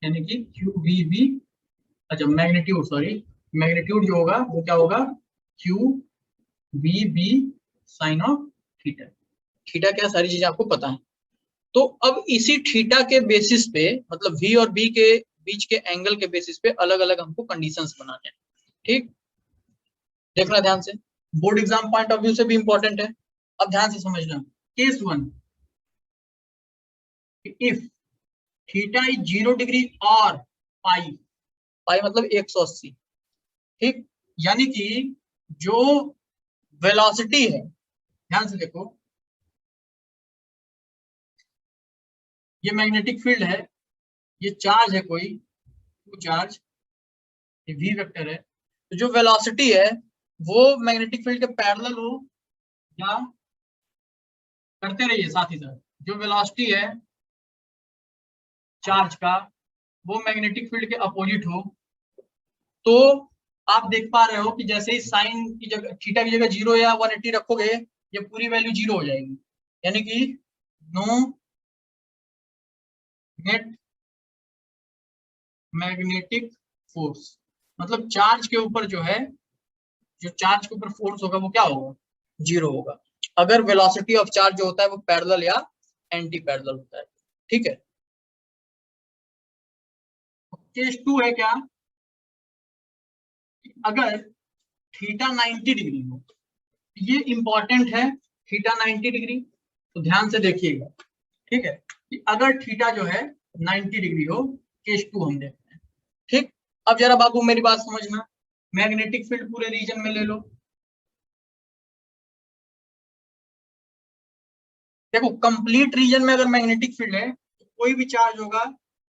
यानी कि Q V B, अच्छा मैग्नीट्यूड, सॉरी मैग्नीट्यूड जो होगा वो क्या होगा? Q V B sine of theta. Theta क्या, सारी चीजें आपको पता है। तो अब इसी थीटा के बेसिस पे, मतलब V और B के बीच के एंगल के बेसिस पे अलग अलग हमको कंडीशंस बनाने हैं। ठीक, देखना ध्यान से, board exam point of view से भी इंपॉर्टेंट है। अब ध्यान से समझना, case 1, if theta is 0 degree और पाई, पाई मतलब 180, ठीक, यानी कि जो वेलोसिटी है, ध्यान से देखो, ये मैग्नेटिक फील्ड है, ये चार्ज है कोई, चार्ज, ये वी वेक्टर है। तो जो वेलोसिटी है वो मैग्नेटिक फील्ड के पैरेलल हो या, करते रहिए साथ ही साथ, जो वेलोसिटी है चार्ज का वो मैग्नेटिक फील्ड के अपोजिट हो, तो आप देख पा रहे हो कि जैसे ही साइन की जगह, थीटा की जगह 0 या 180 रखोगे, ये पूरी वैल्यू 0 हो जाएगी, यानी कि नो नेट मैग्नेटिक फोर्स, मतलब चार्ज के ऊपर जो है, जो चार्ज के ऊपर फोर्स होगा वो क्या होगा? 0 होगा, अगर वेलोसिटी ऑफ चार्ज जो होता है वो पैरेलल या एंटी पैरेलल होता है। ठीक है, केस 2 है क्या, अगर थीटा 90 डिग्री हो, ये इंपॉर्टेंट है, थीटा 90 डिग्री, तो ध्यान से देखिएगा। ठीक है, कि अगर थीटा जो है 90 डिग्री हो, केस 2 हम देखते हैं। ठीक, अब जरा बाबू मेरी बात समझना, मैग्नेटिक फील्ड पूरे रीजन में ले लो। देखो कंप्लीट रीजन में अगर मैग्नेटिक फील्ड है तो कोई भी चार्ज होगा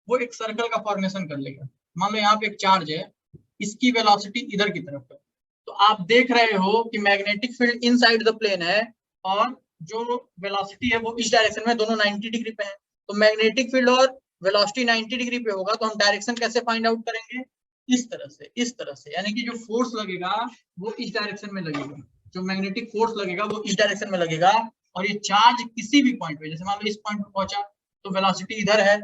वो एक सर्कल का फॉर्मेशन कर लेगा। मान लो यहाँ पे एक चार्ज है, इसकी वेलोसिटी इधर की तरफ है, तो आप देख रहे हो कि magnetic field inside the plane है और जो वेलोसिटी है वो इस डायरेक्शन में, दोनों 90 डिग्री पे है। तो मैग्नेटिक फील्ड और वेलोसिटी 90 डिग्री पे होगा, तो हम डायरेक्शन कैसे फाइंड आउट करेंगे? इस तरह से, इस तरह से, यानी कि जो फोर्स लगेगा वो इस डायरेक्शन में लगेगा, जो मैग्नेटिक फोर्स लगेगा वो इस डायरेक्शन में लगेगा, और ये चार्ज किसी भी पॉइंट पे, जैसे मान लो इस पॉइंट पे पहुंचा तो वेलोसिटी इधर है,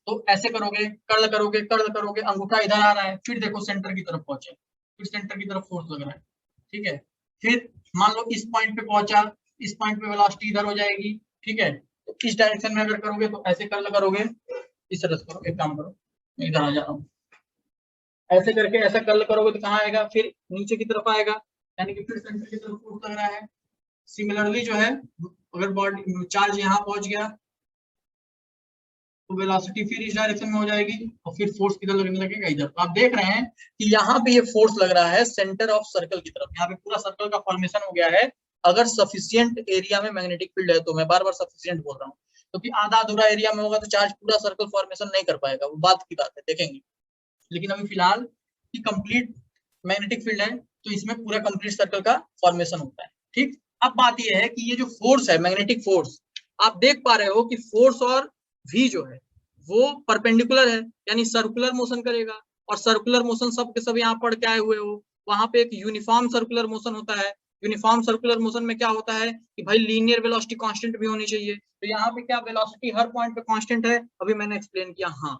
तो ऐसे करोगे, कर्ल करोगे, कर्ल करोगे, अंगूठा इधर आ रहा है, फिर देखो सेंटर की तरफ पहुंचे, फिर सेंटर की तरफ फोर्स लग रहा है। ठीक है, फिर मान लो इस पॉइंट पे पहुंचा, इस पॉइंट पे वेलोसिटी इधर हो जाएगी। ठीक है, तो इस डायरेक्शन में अगर करोगे तो ऐसे कर्ल करोगे, इस तरह से करो, एक काम करो, मैं इधर आ जा रहा हूँ, ऐसे करके ऐसा कर्ल करोगे तो कहाँ आएगा? फिर नीचे की तरफ आएगा, यानी कि फिर सेंटर की तरफ फोर्स लग रहा है। सिमिलरली जो है, अगर बॉडी चार्ज यहाँ पहुंच गया तो वेलोसिटी फिर इस डायरेक्शन में हो जाएगी और फिर फोर्स किधर लगने लगेगा? इधर। तो आप देख रहे हैं कि यहाँ पे ये फोर्स लग रहा है सेंटर ऑफ सर्कल की तरफ, यहाँ पे पूरा सर्कल का फॉर्मेशन हो गया है। अगर सफिशियंट एरिया में मैग्नेटिक फील्ड है, तो मैं बार बार सफिशियंट बोल रहा हूँ, क्योंकि आधा अधूरा एरिया में होगा तो चार्ज पूरा सर्कल फॉर्मेशन नहीं कर पाएगा, वो बात की बात है, देखेंगे। लेकिन अभी फिलहाल कि कंप्लीट मैग्नेटिक फील्ड है तो इसमें पूरा कंप्लीट सर्कल का फॉर्मेशन होता है। ठीक, अब बात यह है कि ये जो फोर्स है, मैग्नेटिक फोर्स, आप देख पा रहे हो कि फोर्स और v जो है वो परपेंडिकुलर है, यानी सर्कुलर मोशन करेगा, और सर्कुलर मोशन सब के सब यहाँ पढ़ के आए हुए हो। वहां पे एक यूनिफॉर्म सर्कुलर मोशन होता है। यूनिफॉर्म सर्कुलर मोशन में क्या होता है कि भाई लीनियर वेलोसिटी कांस्टेंट भी होनी चाहिए। तो यहाँ पे क्या वेलोसिटी हर पॉइंट पे कांस्टेंट है? अभी मैंने एक्सप्लेन किया, हाँ।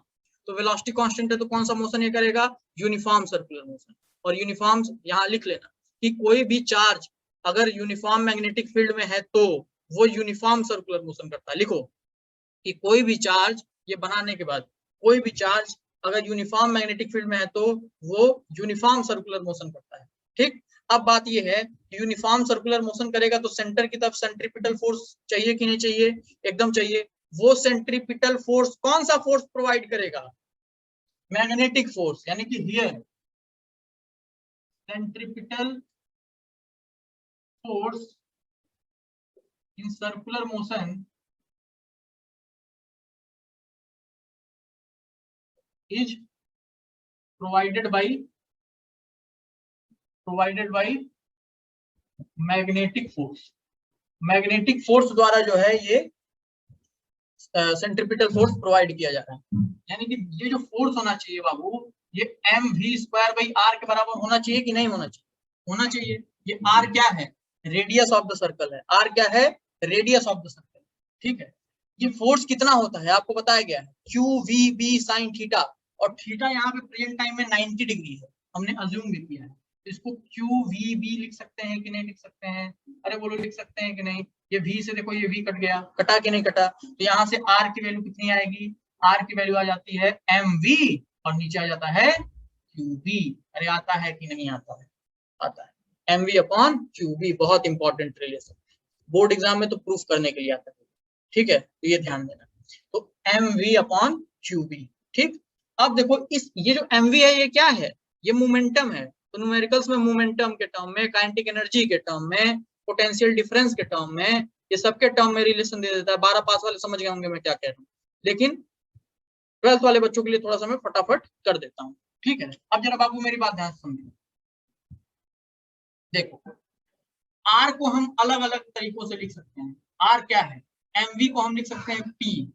तो वेलोसिटी कांस्टेंट है तो कौन सा मोशन ये करेगा? Uniform circular motion. और यूनिफॉर्म यहाँ लिख लेना कि कोई भी चार्ज अगर यूनिफॉर्म मैग्नेटिक फील्ड में है तो वो यूनिफॉर्म सर्कुलर मोशन करता है। लिखो कि कोई भी चार्ज, ये बनाने के बाद, कोई भी चार्ज अगर यूनिफॉर्म मैग्नेटिक फील्ड में है तो वो यूनिफॉर्म सर्कुलर मोशन करता है। ठीक, अब बात ये है, यूनिफॉर्म सर्कुलर मोशन करेगा तो सेंटर की तरफ सेंट्रीपिटल फोर्स चाहिए कि नहीं चाहिए? एकदम चाहिए। वो सेंट्रीपिटल फोर्स कौन सा फोर्स प्रोवाइड करेगा? मैग्नेटिक फोर्स, यानी कि here centripetal force in circular motion is provided by magnetic force. Magnetic force द्वारा जो है ये सेंट्रीपिटल फोर्स प्रोवाइड किया जा रहा है। यानी कि ये जो फोर्स होना चाहिए बाबू, ये mv²/r के बराबर होना चाहिए कि नहीं होना चाहिए? होना चाहिए। ये r क्या है? रेडियस ऑफ द सर्कल है। r क्या है? Radius of the circle. ठीक है, ये फोर्स कितना होता है आपको बताया गया है, QVB sin थीटा, और थीटा यहाँ पे प्रेजेंट टाइम में 90 डिग्री है, हमने अज्यूम भी किया है। इसको QVB लिख सकते हैं कि नहीं लिख सकते हैं? अरे बोलो, लिख सकते हैं कि नहीं? ये V से देखो, ये V कट गया, कटा कि नहीं कटा? तो यहाँ से R की वैल्यू कितनी आएगी? R की वैल्यू आ जाती है mv, और नीचे आ जाता है QV। अरे आता है कि नहीं आता है? आता है। mv/QV बहुत इंपॉर्टेंट रिलेशन, बोर्ड एग्जाम में तो प्रूफ करने के लिए आता है। ठीक है, तो ये ध्यान देना। तो mv/QV। ठीक, अब देखो इस ये जो mv है ये क्या है? ये मोमेंटम है। तो न्यूमेरिकल्स में मोमेंटम के टर्म में, काइनेटिक एनर्जी के टर्म में, पोटेंशियल डिफरेंस के टर्म में, ये सबके टर्म में रिलेशन दे देता है। 12 पास वाले समझ गए होंगे मैं क्या कह रहा हूँ, लेकिन 12th वाले बच्चों के लिए थोड़ा सा मैं फटाफट कर देता हूँ। ठीक है, अब जरा बाबू मेरी बात ध्यान से समझिए। देखो, आर को हम अलग अलग तरीकों से लिख सकते हैं। आर क्या है? mv को हम लिख सकते हैं p,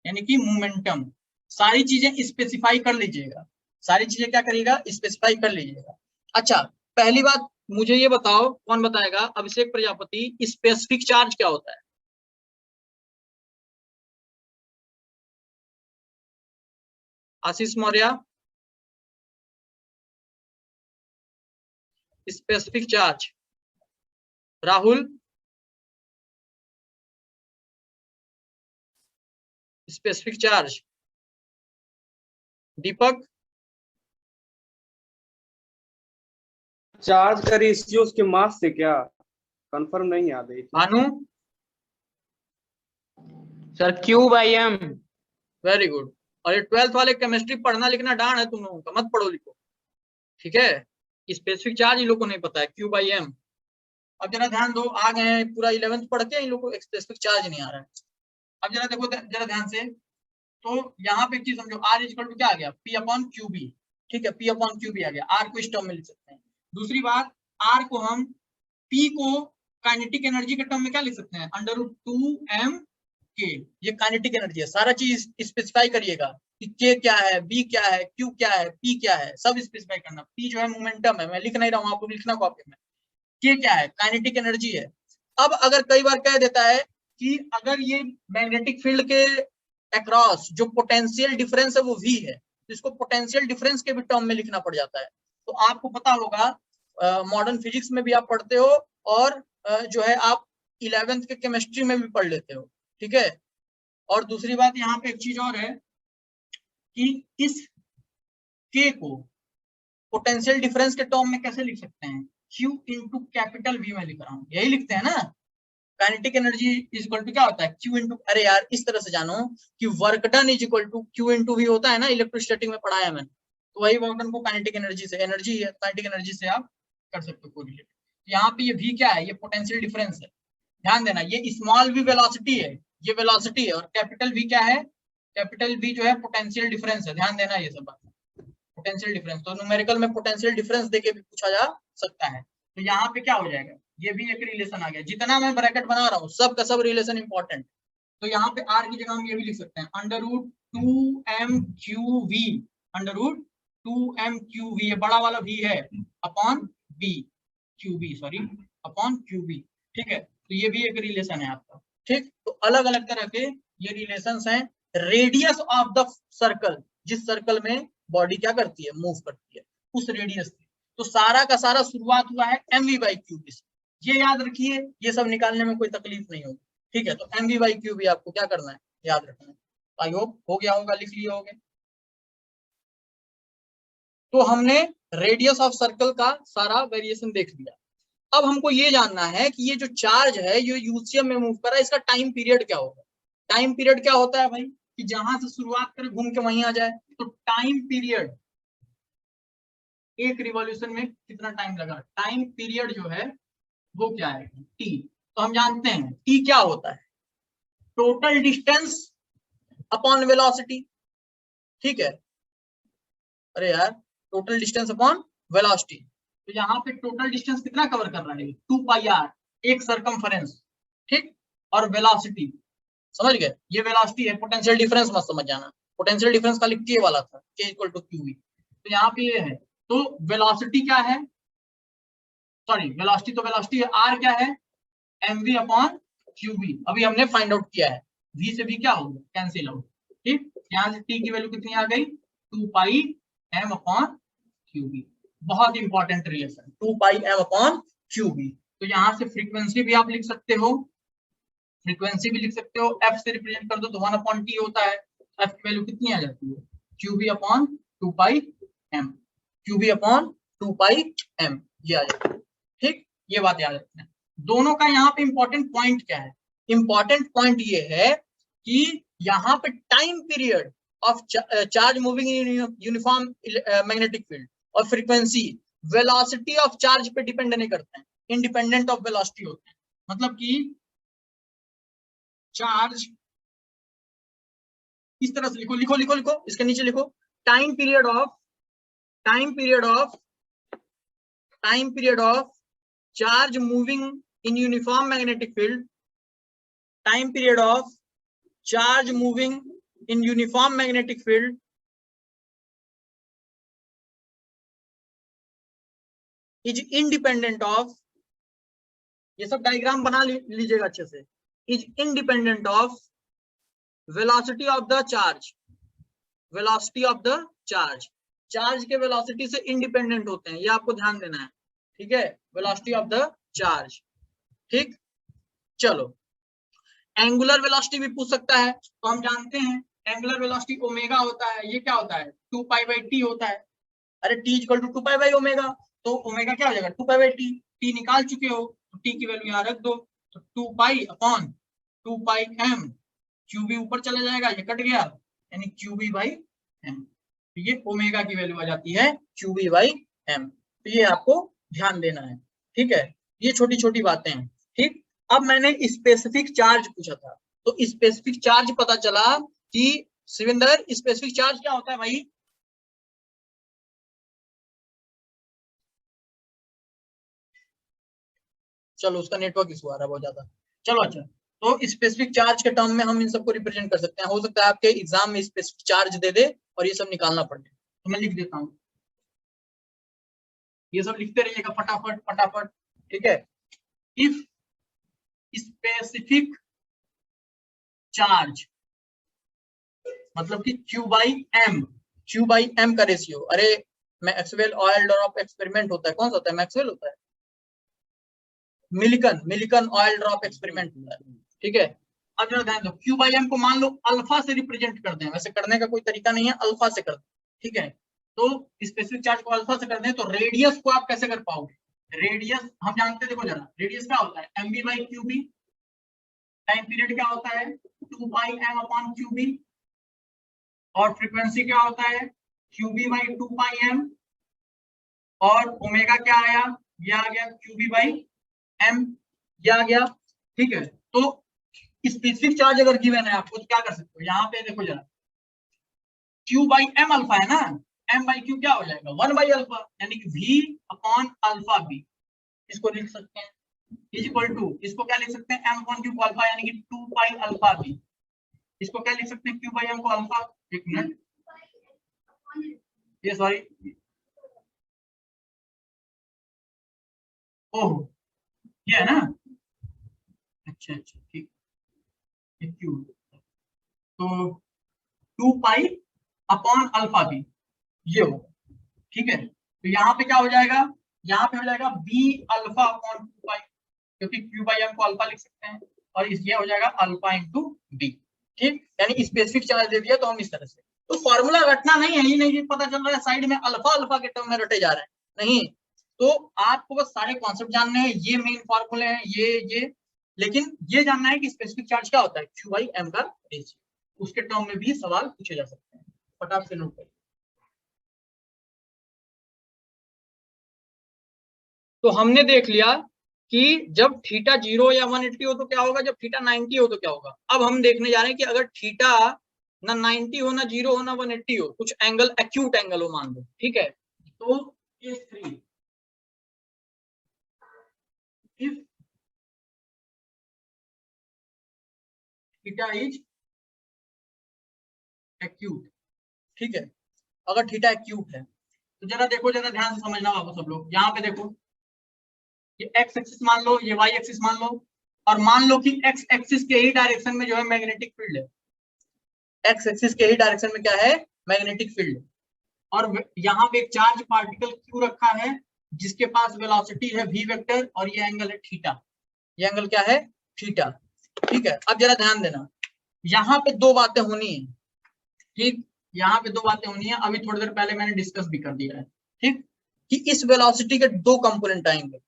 यानी कि मोमेंटम। सारी चीजें स्पेसिफाई कर लीजिएगा, सारी चीजें क्या करिएगा? स्पेसिफाई कर लीजिएगा। अच्छा, पहली बात मुझे ये बताओ, कौन बताएगा? अभिषेक प्रजापति, स्पेसिफिक चार्ज क्या होता है? Ashish Maurya, specific charge. Rahul, specific charge. Deepak,
charge का रेशियो उसके मास से क्या? कंफर्म नहीं याद है।
Bhanu,
sir Q/m।
Very good. और ये 12th वाले केमिस्ट्री पढ़ना लिखना डांड है तुम लोगों का, मत पढ़ो लिखो। ठीक है, स्पेसिफिक चार्ज इन लोगों को नहीं पता है, Q/m। अब जरा ध्यान दो, आ गए हैं पूरा 11th पढ़ के, इन लोगों को स्पेसिफिक चार्ज नहीं आ रहा है। अब जरा देखो, जरा ध्यान से, तो यहाँ पे एक चीज समझो, R इक्वल टू क्या आ गया? P/QB। ठीक है, P/QB आ गया। R को इस टर्म में लिख सकते हैं। दूसरी बात, R को हम P को काइनेटिक एनर्जी के टर्म में क्या लिख सकते हैं? √2m/k। ये काइनेटिक एनर्जी है। सारा चीज स्पेसिफाई करिएगा कि K क्या है, B क्या है, Q क्या है, P क्या है, सब स्पेसिफाई करना। P जो है मोमेंटम है, मैं लिख नहीं रहा हूँ, आपको लिखना कॉपी में। K क्या है? काइनेटिक एनर्जी है। अब अगर कई बार कह देता है कि अगर ये मैग्नेटिक फील्ड के अक्रॉस जो पोटेंशियल डिफरेंस है वो V है, तो इसको पोटेंशियल डिफरेंस के भी टर्म में लिखना पड़ जाता है। तो आपको पता होगा, मॉडर्न फिजिक्स में भी आप पढ़ते हो, और जो है आप 11th के केमिस्ट्री में भी पढ़ लेते हो। ठीक है, और दूसरी बात यहाँ पे एक चीज और है कि इस K को पोटेंशियल डिफरेंस के टर्म में कैसे लिख सकते हैं? Q इंटू कैपिटल V में लिख रहा हूँ, यही लिखते हैं ना। Kinetic energy is equal to क्या होता है? Q इंटू, अरे यार इस तरह से जानो कि work done is equal to Q into V होता है ना, इलेक्ट्रोस्टैटिक में पढ़ाया मैंने। तो वही वर्क डन को काइनेटिक एनर्जी से, एनर्जी है काइनेटिक एनर्जी से आप कर सकते हो कोरिलेट। यहाँ पे ये V क्या है? ये पोटेंशियल डिफरेंस है। ध्यान देना, ये स्मॉल v वेलोसिटी है, ये वेलोसिटी है, और कैपिटल V क्या है? कैपिटल V जो है पोटेंशियल डिफरेंस है। ध्यान देना ये सब बात, पोटेंशियल डिफरेंस। तो न्यूमेरिकल में पोटेंशियल डिफरेंस देके भी पूछा जा सकता है। तो यहाँ पे क्या हो जाएगा? ये भी एक रिलेशन आ गया। जितना मैं ब्रैकेट बना रहा हूँ सब का सब रिलेशन इंपॉर्टेंट। तो यहाँ पे R की जगह हम ये भी लिख सकते हैं, √2m/QV। √2m/QV, ये बड़ा वाला V है, upon B, QB sorry, upon QB। ठीक है, तो ये भी एक रिलेशन है आपका। ठीक, तो अलग अलग तरह के ये रिलेशंस हैं। रेडियस ऑफ द सर्कल, जिस सर्कल में बॉडी क्या करती है? मूव करती है, उस रेडियस से। तो सारा का सारा शुरुआत हुआ है mv/QB से। ये याद रखिए, ये सब निकालने में कोई तकलीफ नहीं होगी। ठीक है, तो mv/QB आपको क्या करना है? याद रखना है। आई होप हो गया होगा, लिख लिए होगे। तो हमने रेडियस ऑफ सर्कल का सारा वेरिएशन देख लिया। अब हमको ये जानना है कि ये जो चार्ज है ये यूसीएम में मूव कर रहा है, इसका टाइम पीरियड क्या होगा। टाइम पीरियड क्या होता है भाई कि जहां से शुरुआत करे घूम के वहीं आ जाए। तो टाइम पीरियड, एक रिवॉल्यूशन में कितना टाइम लगा, टाइम पीरियड जो है वो क्या है, टी। तो हम जानते हैं टी क्या होता है, टोटल डिस्टेंस अपॉन वेलोसिटी। ठीक है, अरे यार, टोटल डिस्टेंस अपॉन वेलोसिटी। तो यहाँ पे टोटल डिस्टेंस कितना कवर कर रहा है, 2 पाई आर, एक सरकमफेरेंस, ठीक। और वेलोसिटी समझ गए, ये वेलोसिटी है, पोटेंशियल डिफरेंस मत समझ जाना, पोटेंशियल डिफरेंस खाली के वाला था, के इक्वल टू क्यू वी। तो यहाँ पे ये है, तो वेलोसिटी क्या है, सॉरी वेलोसिटी तो वेलोसिटी है, आर क्या है, mv अपॉन qv। अभी हमने फाइंड आउट किया है, v से v क्या हो गया, कैंसिल आउट, ठीक। यहाँ से t की वैल्यू कितनी आ गई, 2 पाई m अपॉन qv। बहुत इंपॉर्टेंट रिलेशन, 2 पाई m अपॉन qv। तो यहाँ से फ्रीक्वेंसी भी आप लिख सकते हो, फ्रीक्वेंसी भी लिख सकते हो, f से रिप्रेजेंट कर दो तो 1 अपॉन t होता है, f की वैल्यू कितनी आ जाती है, qv अपॉन 2 पाई m, qv अपॉन 2 पाई m, ये आ जाता है, ठीक। ये बात याद रखना है। दोनों का यहाँ पे इंपॉर्टेंट पॉइंट क्या है, इंपॉर्टेंट पॉइंट ये है कि यहाँ पे time period of charge moving in uniform magnetic field और फ्रीक्वेंसी वेलोसिटी ऑफ चार्ज पे डिपेंड नहीं करते हैं, इंडिपेंडेंट ऑफ वेलोसिटी होते हैं। मतलब कि चार्ज इस तरह से लिखो, लिखो लिखो लिखो, इसके नीचे लिखो, time period of charge moving in uniform magnetic field, time period of charge moving in uniform magnetic field is independent of, ये सब डायग्राम बना लीजिएगा अच्छे से, is independent of velocity of the charge, velocity of the charge, charge के velocity से independent होते हैं, ये आपको ध्यान देना है, ठीक है, वेलोसिटी ऑफ द चार्ज, ठीक। चलो, एंगुलर वेलोसिटी भी पूछ सकता है, तो हम जानते हैं एंगुलर वेलोसिटी ओमेगा होता है, ये क्या होता है, 2 पाई बाई टी होता है। अरे T equal to 2 pi by omega, तो ओमेगा क्या हो जाएगा, 2 पाई बाई टी, टी निकाल चुके हो तो टी की वैल्यू यहाँ रख दो, तो 2 pi upon 2 pi M, QB ऊपर चला जाएगा, ये कट गया, यानी क्यूबी बाई एम। तो ये ओमेगा की वैल्यू आ जाती है क्यूबी बाई एम। तो ये आपको ध्यान देना है, ठीक है, ये छोटी छोटी बातें हैं, ठीक। अब मैंने स्पेसिफिक चार्ज पूछा था, तो स्पेसिफिक चार्ज पता चला कि शिवेंद्र स्पेसिफिक चार्ज क्या होता है भाई, चलो उसका नेटवर्क इशू आ रहा है बहुत ज्यादा, चलो अच्छा। तो स्पेसिफिक चार्ज के टर्म में हम इन सबको रिप्रेजेंट कर सकते हैं, हो सकता है आपके एग्जाम में स्पेसिफिक चार्ज दे दे और ये सब निकालना पड़े, तो मैं लिख देता हूँ, ये सब लिखते रहिएगा फटाफट फटाफट, ठीक है। इफ स्पेसिफिक चार्ज मतलब कि Q बाई एम का रेशियो, अरे मैक्सवेल ऑयल ड्रॉप एक्सपेरिमेंट होता है, कौन सा होता है, मैक्सवेल होता है, मिलिकन ऑयल ड्रॉप एक्सपेरिमेंट होता है, ठीक है। अब जरा ध्यान दो, Q बाई एम को मान लो अल्फा से रिप्रेजेंट कर दें, वैसे करने का कोई तरीका नहीं है, अल्फा से कर दें, ठीक है। तो स्पेसिफिक चार्ज को अल्फा से कर दें, तो रेडियस को आप कैसे कर पाओगे, रेडियस हम जानते हैं, देखो जरा रेडियस क्या होता है, M B by Q B, time period क्या होता है 2 pi M upon Q B, और फ्रीक्वेंसी क्या होता है क्यूबी बाई 2 पाई एम, और ओमेगा क्या आया, ये आ गया क्यूबी बाई एम, ये आ गया, ठीक है। तो स्पेसिफिक चार्ज अगर गिवन है आपको तो क्या कर सकते हो, यहाँ पे देखो जरा, क्यू बाई एम अल्फा है ना, एम बाई क्यू क्या हो जाएगा 1 बाई अल्फा, यानी कि वी अपॉन अल्फा बी, इसको लिख सकते हैं, इज इक्वल टू, इसको क्या लिख सकते हैं, एम अपॉन क्यू अल्फा, यानी कि 2 पाई अल्फा बी, इसको क्या लिख सकते हैं, क्यू बाई एम को अल्फा, एक मिनट, ये सॉरी, ओह ये है ना, अच्छा अच्छा ठीक, क्यू, तो 2 पाई अपॉन अल्फा बी, ये हो, ठीक है। तो यहाँ पे क्या हो जाएगा, यहाँ पे हो जाएगा बी अल्फा अपॉन 2 पाई, क्योंकि क्यू बाई एम को अल्फा लिख सकते हैं, और ये हो जाएगा अल्फा इंटू बी, ठीक। यानी स्पेसिफिक चार्ज दे दिया तो हम इस तरह से, तो फॉर्मूला रटना नहीं है, ये नहीं पता चल रहा है साइड में अल्फा अल्फा के टर्म में रटे जा रहे हैं, नहीं। तो आपको बस सारे कॉन्सेप्ट जानने हैं, ये मेन फॉर्मूले हैं, ये लेकिन ये जानना है कि स्पेसिफिक चार्ज क्या होता है, Q बाई M का रेशियो। उसके टर्म में भी सवाल पूछे जा सकते हैं, फटाफट से नोट करिए। तो हमने देख लिया कि जब थीटा 0 या 180 हो तो क्या होगा, जब थीटा 90 हो तो क्या होगा। अब हम देखने जा रहे हैं कि अगर थीटा ना 90 हो, ना 0 हो, ना 180 हो, कुछ एंगल एक्यूट एंगल हो मान लो, ठीक है। तो case 3, if theta is acute, ठीक है। अगर थीटा एक्यूट है तो जरा देखो, जरा ध्यान से समझना बाबू सब लोग। यहाँ पे देखो, ये एक्स एक्सिस मान लो, ये वाई एक्सिस मान लो, और मान लो कि एक्स एक्सिस के ही डायरेक्शन में जो है मैग्नेटिक फील्ड है। एक्स एक्सिस के ही डायरेक्शन में क्या है, मैग्नेटिक फील्ड। और यहाँ पे एक चार्ज पार्टिकल क्यू रखा है जिसके पास वेलोसिटी है v वेक्टर, और ये एंगल है थीटा। ये एंगल क्या है, थीटा, ठीक है। अब जरा ध्यान देना, यहाँ पे दो बातें होनी है, ठीक। यहाँ पे दो बातें होनी है, अभी थोड़ी देर पहले मैंने डिस्कस भी कर दिया है, ठीक। कि इस वेलोसिटी के दो कंपोनेंट आएंगे,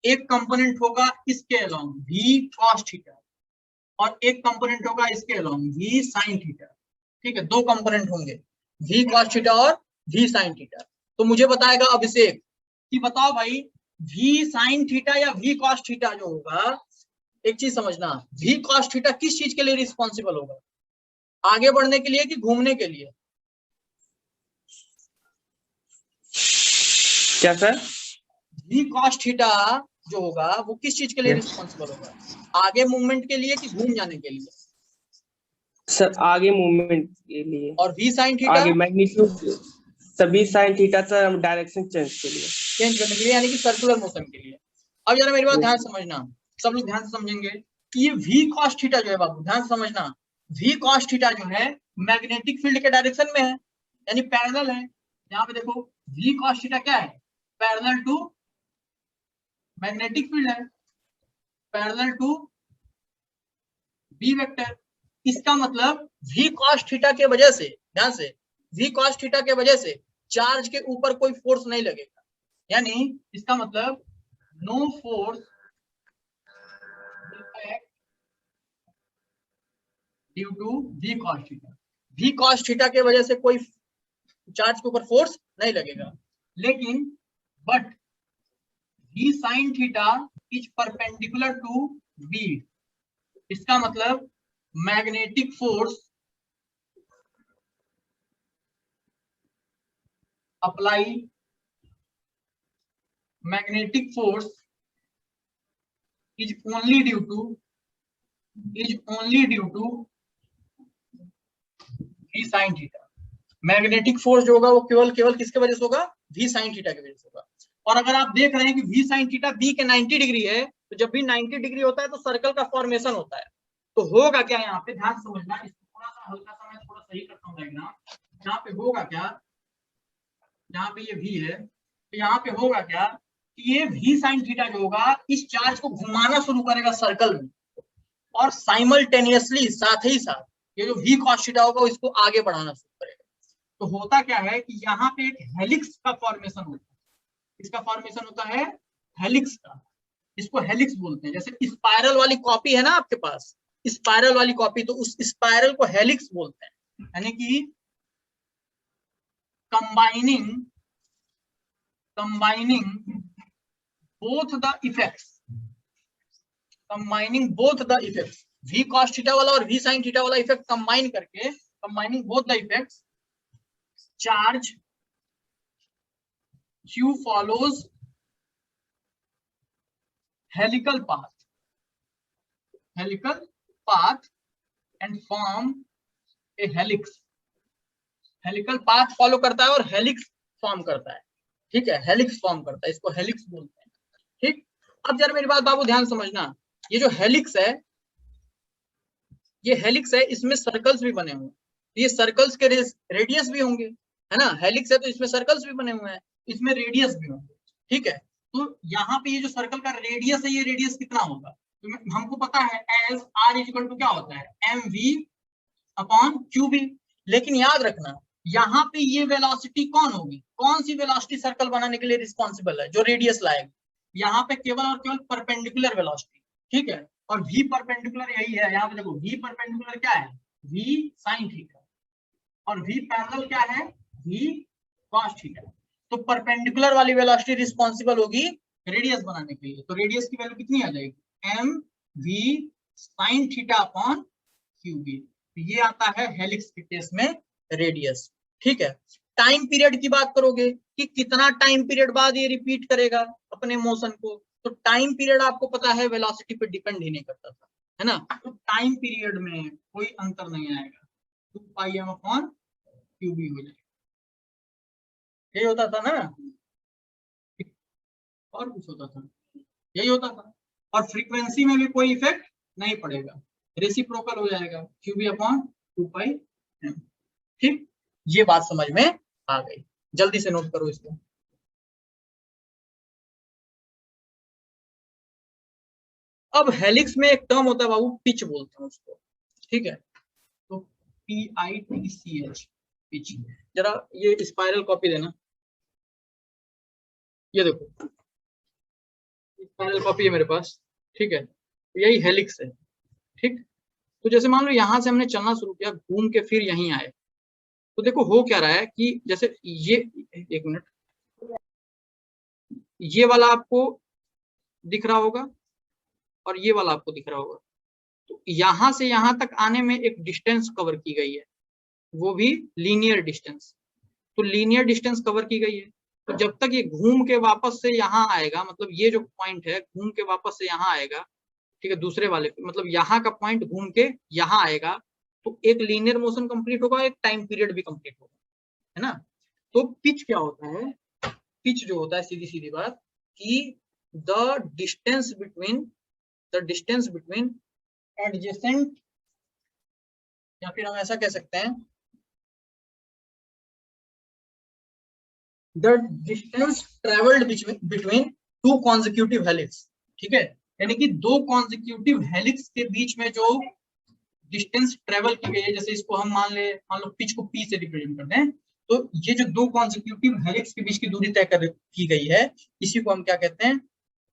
एक कंपोनेंट होगा इसके अलोंग v cos थीटा, और एक कंपोनेंट होगा इसके अलोंग v sin थीटा, ठीक है। दो कंपोनेंट होंगे, v cos थीटा और v sin थीटा। तो मुझे बताएगा अभिषेक कि बताओ भाई, v sin थीटा या v cos थीटा जो होगा, एक चीज समझना, v cos थीटा किस चीज के लिए रिस्पॉन्सिबल होगा, आगे बढ़ने के लिए कि घूमने के लिए?
क्या सर?
v cos थीटा जो होगा वो किस चीज के लिए रिस्पॉन्सिबल होगा, आगे मूवमेंट के लिए कि घूम जाने के लिए?
सर आगे मूवमेंट के लिए।
और v sin थीटा
आगे मैग्नीट्यूड, सभी sine theta sir direction change के लिए,
चेंज करने के लिए, यानी कि सर्कुलर मोशन के लिए। अब जरा मेरी बात ध्यान से समझना, सब लोग ध्यान से समझेंगे कि ये v cos थीटा जो है बाबू, ध्यान से समझना, v cos थीटा जो है मैग्नेटिक फील्ड के डायरेक्शन में है, यानी पैरेलल है। यहाँ पे देखो, v cos थीटा क्या है, पैरेलल टू मैग्नेटिक फील्ड है, पैरेलल टू b वेक्टर। इसका मतलब v cos थीटा के वजह से, ध्यान से, v cos थीटा के वजह से चार्ज के ऊपर कोई फोर्स नहीं लगेगा, यानी इसका मतलब no force due to v cos theta. v cos theta के वजह से कोई चार्ज के ऊपर फोर्स नहीं लगेगा, लेकिन but v sin theta is perpendicular to v। इसका मतलब magnetic force apply, magnetic force is only due to v sin theta. Magnetic force जो होगा वो केवल किसके वजह से होगा, v sin थीटा की वजह से होगा। और अगर आप देख रहे हैं कि v sin थीटा b के 90 डिग्री है, तो जब भी 90 डिग्री होता है तो सर्कल का फॉर्मेशन होता है। तो होगा क्या, यहाँ पे ध्यान समझना, इसको थोड़ा सा हल्का सा मैं थोड़ा सही करता हूँ डायग्राम। यहाँ पे होगा क्या, यहाँ पे ये v है, तो यहाँ पे होगा क्या कि ये v sin थीटा जो होगा इस चार्ज को घुमाना शुरू करेगा सर्कल में, और साइमल्टेनियसली साथ ही साथ ये जो v cos थीटा होगा इसको आगे बढ़ाना शुरू करेगा। तो होता क्या है कि यहाँ पे एक हेलिक्स का फॉर्मेशन होता है। इसका फॉर्मेशन होता है हेलिक्स का, इसको हेलिक्स बोलते हैं। जैसे स्पाइरल वाली कॉपी है ना आपके पास, स्पाइरल वाली कॉपी, तो उस स्पाइरल को हेलिक्स बोलते हैं, यानी कि combining both the effects, combining both the effects, v cos theta वाला और v sin थीटा वाला इफेक्ट कंबाइन करके, combining both the effects, charge q follows helical path and form a helix। Helical path follow करता है और helix form करता है, ठीक है, हेलिक्स फॉर्म करता है, इसको हेलिक्स बोलते हैं, ठीक। अब जरा मेरी बात बाबू ध्यान समझना, ये जो हेलिक्स है, ये हेलिक्स है, इसमें सर्कल्स भी बने हुए हैं, ये सर्कल्स के रेडियस भी होंगे, है ना। हेलिक्स है तो इसमें सर्कल्स भी बने हुए हैं, इसमें रेडियस भी होंगे, ठीक है। तो यहाँ पे ये जो सर्कल का रेडियस है, ये रेडियस कितना होगा, तो हमको पता है एज r इक्वल टू क्या होता है, mv अपॉन qb। लेकिन याद रखना, यहाँ पे ये वेलोसिटी कौन होगी, कौन सी वेलोसिटी सर्कल बनाने के लिए रिस्पॉन्सिबल है, जो रेडियस लाएगी। यहाँ पे केवल और केवल परपेंडिकुलर वेलोसिटी, ठीक है। और v परपेंडिकुलर यही है, यहाँ पे देखो v परपेंडिकुलर क्या है, v sin थीटा, और v पैरेलल क्या है, v cos थीटा। तो परपेंडिकुलर वाली वेलोसिटी रिस्पॉन्सिबल होगी रेडियस बनाने के लिए। तो रेडियस की वैल्यू कितनी आ जाएगी, m v sin theta upon qv। ये आता है हेलिक्स के केस में रेडियस, ठीक है। टाइम पीरियड की बात करोगे कि कितना टाइम पीरियड बाद ये रिपीट करेगा अपने मोशन को, तो टाइम पीरियड आपको पता है वेलोसिटी पे डिपेंड ही नहीं करता था, है ना। तो टाइम पीरियड में कोई अंतर नहीं आएगा, 2πm अपॉन qv हो जाएगा, यही होता था ना, और कुछ होता था, यही होता था। और फ्रीक्वेंसी में भी कोई इफेक्ट नहीं पड़ेगा, रेसिप्रोकल हो जाएगा, qv अपॉन 2πm, ठीक। ये बात समझ में आ गई, जल्दी से नोट करो इसको। अब हेलिक्स में एक टर्म होता है बाबू, पिच बोलते हैं उसको, ठीक है। तो PITCH, पिच। जरा ये स्पाइरल कॉपी देना, ये देखो स्पाइरल कॉपी है मेरे पास, ठीक है। तो यही हेलिक्स है, ठीक। तो जैसे मान लो यहाँ से हमने चलना शुरू किया, घूम के फिर यहीं आए, तो देखो हो क्या रहा है कि जैसे ये, एक मिनट, ये वाला आपको दिख रहा होगा और ये वाला आपको दिख रहा होगा। तो यहां से यहां तक आने में एक डिस्टेंस कवर की गई है, वो भी लीनियर डिस्टेंस। तो लीनियर डिस्टेंस कवर की गई है, तो जब तक ये घूम के वापस से यहाँ आएगा, मतलब ये जो पॉइंट है घूम के वापस से यहाँ आएगा, ठीक है, दूसरे वाले पे, मतलब यहाँ का पॉइंट घूम के यहाँ आएगा, तो एक लीनियर मोशन कंप्लीट होगा, एक टाइम पीरियड भी कंप्लीट होगा, है ना। तो पिच क्या होता है, पिच जो होता है सीधी सीधी बात कि द डिस्टेंस बिटवीन एडजेसेंट, या फिर हम ऐसा कह सकते हैं the distance travelled between two consecutive helix, ठीक है। यानी कि दो कॉन्जिक्यूटिव हेलिक्स के बीच में जो डिस्टेंस ट्रेवल की गई है, जैसे इसको हम मान लो पिच को p से रिप्रेजेंट करते हैं, तो ये जो दो कॉन्जिक्यूटिव हेलिक्स के बीच की दूरी तय की गई है, इसी को हम क्या कहते हैं,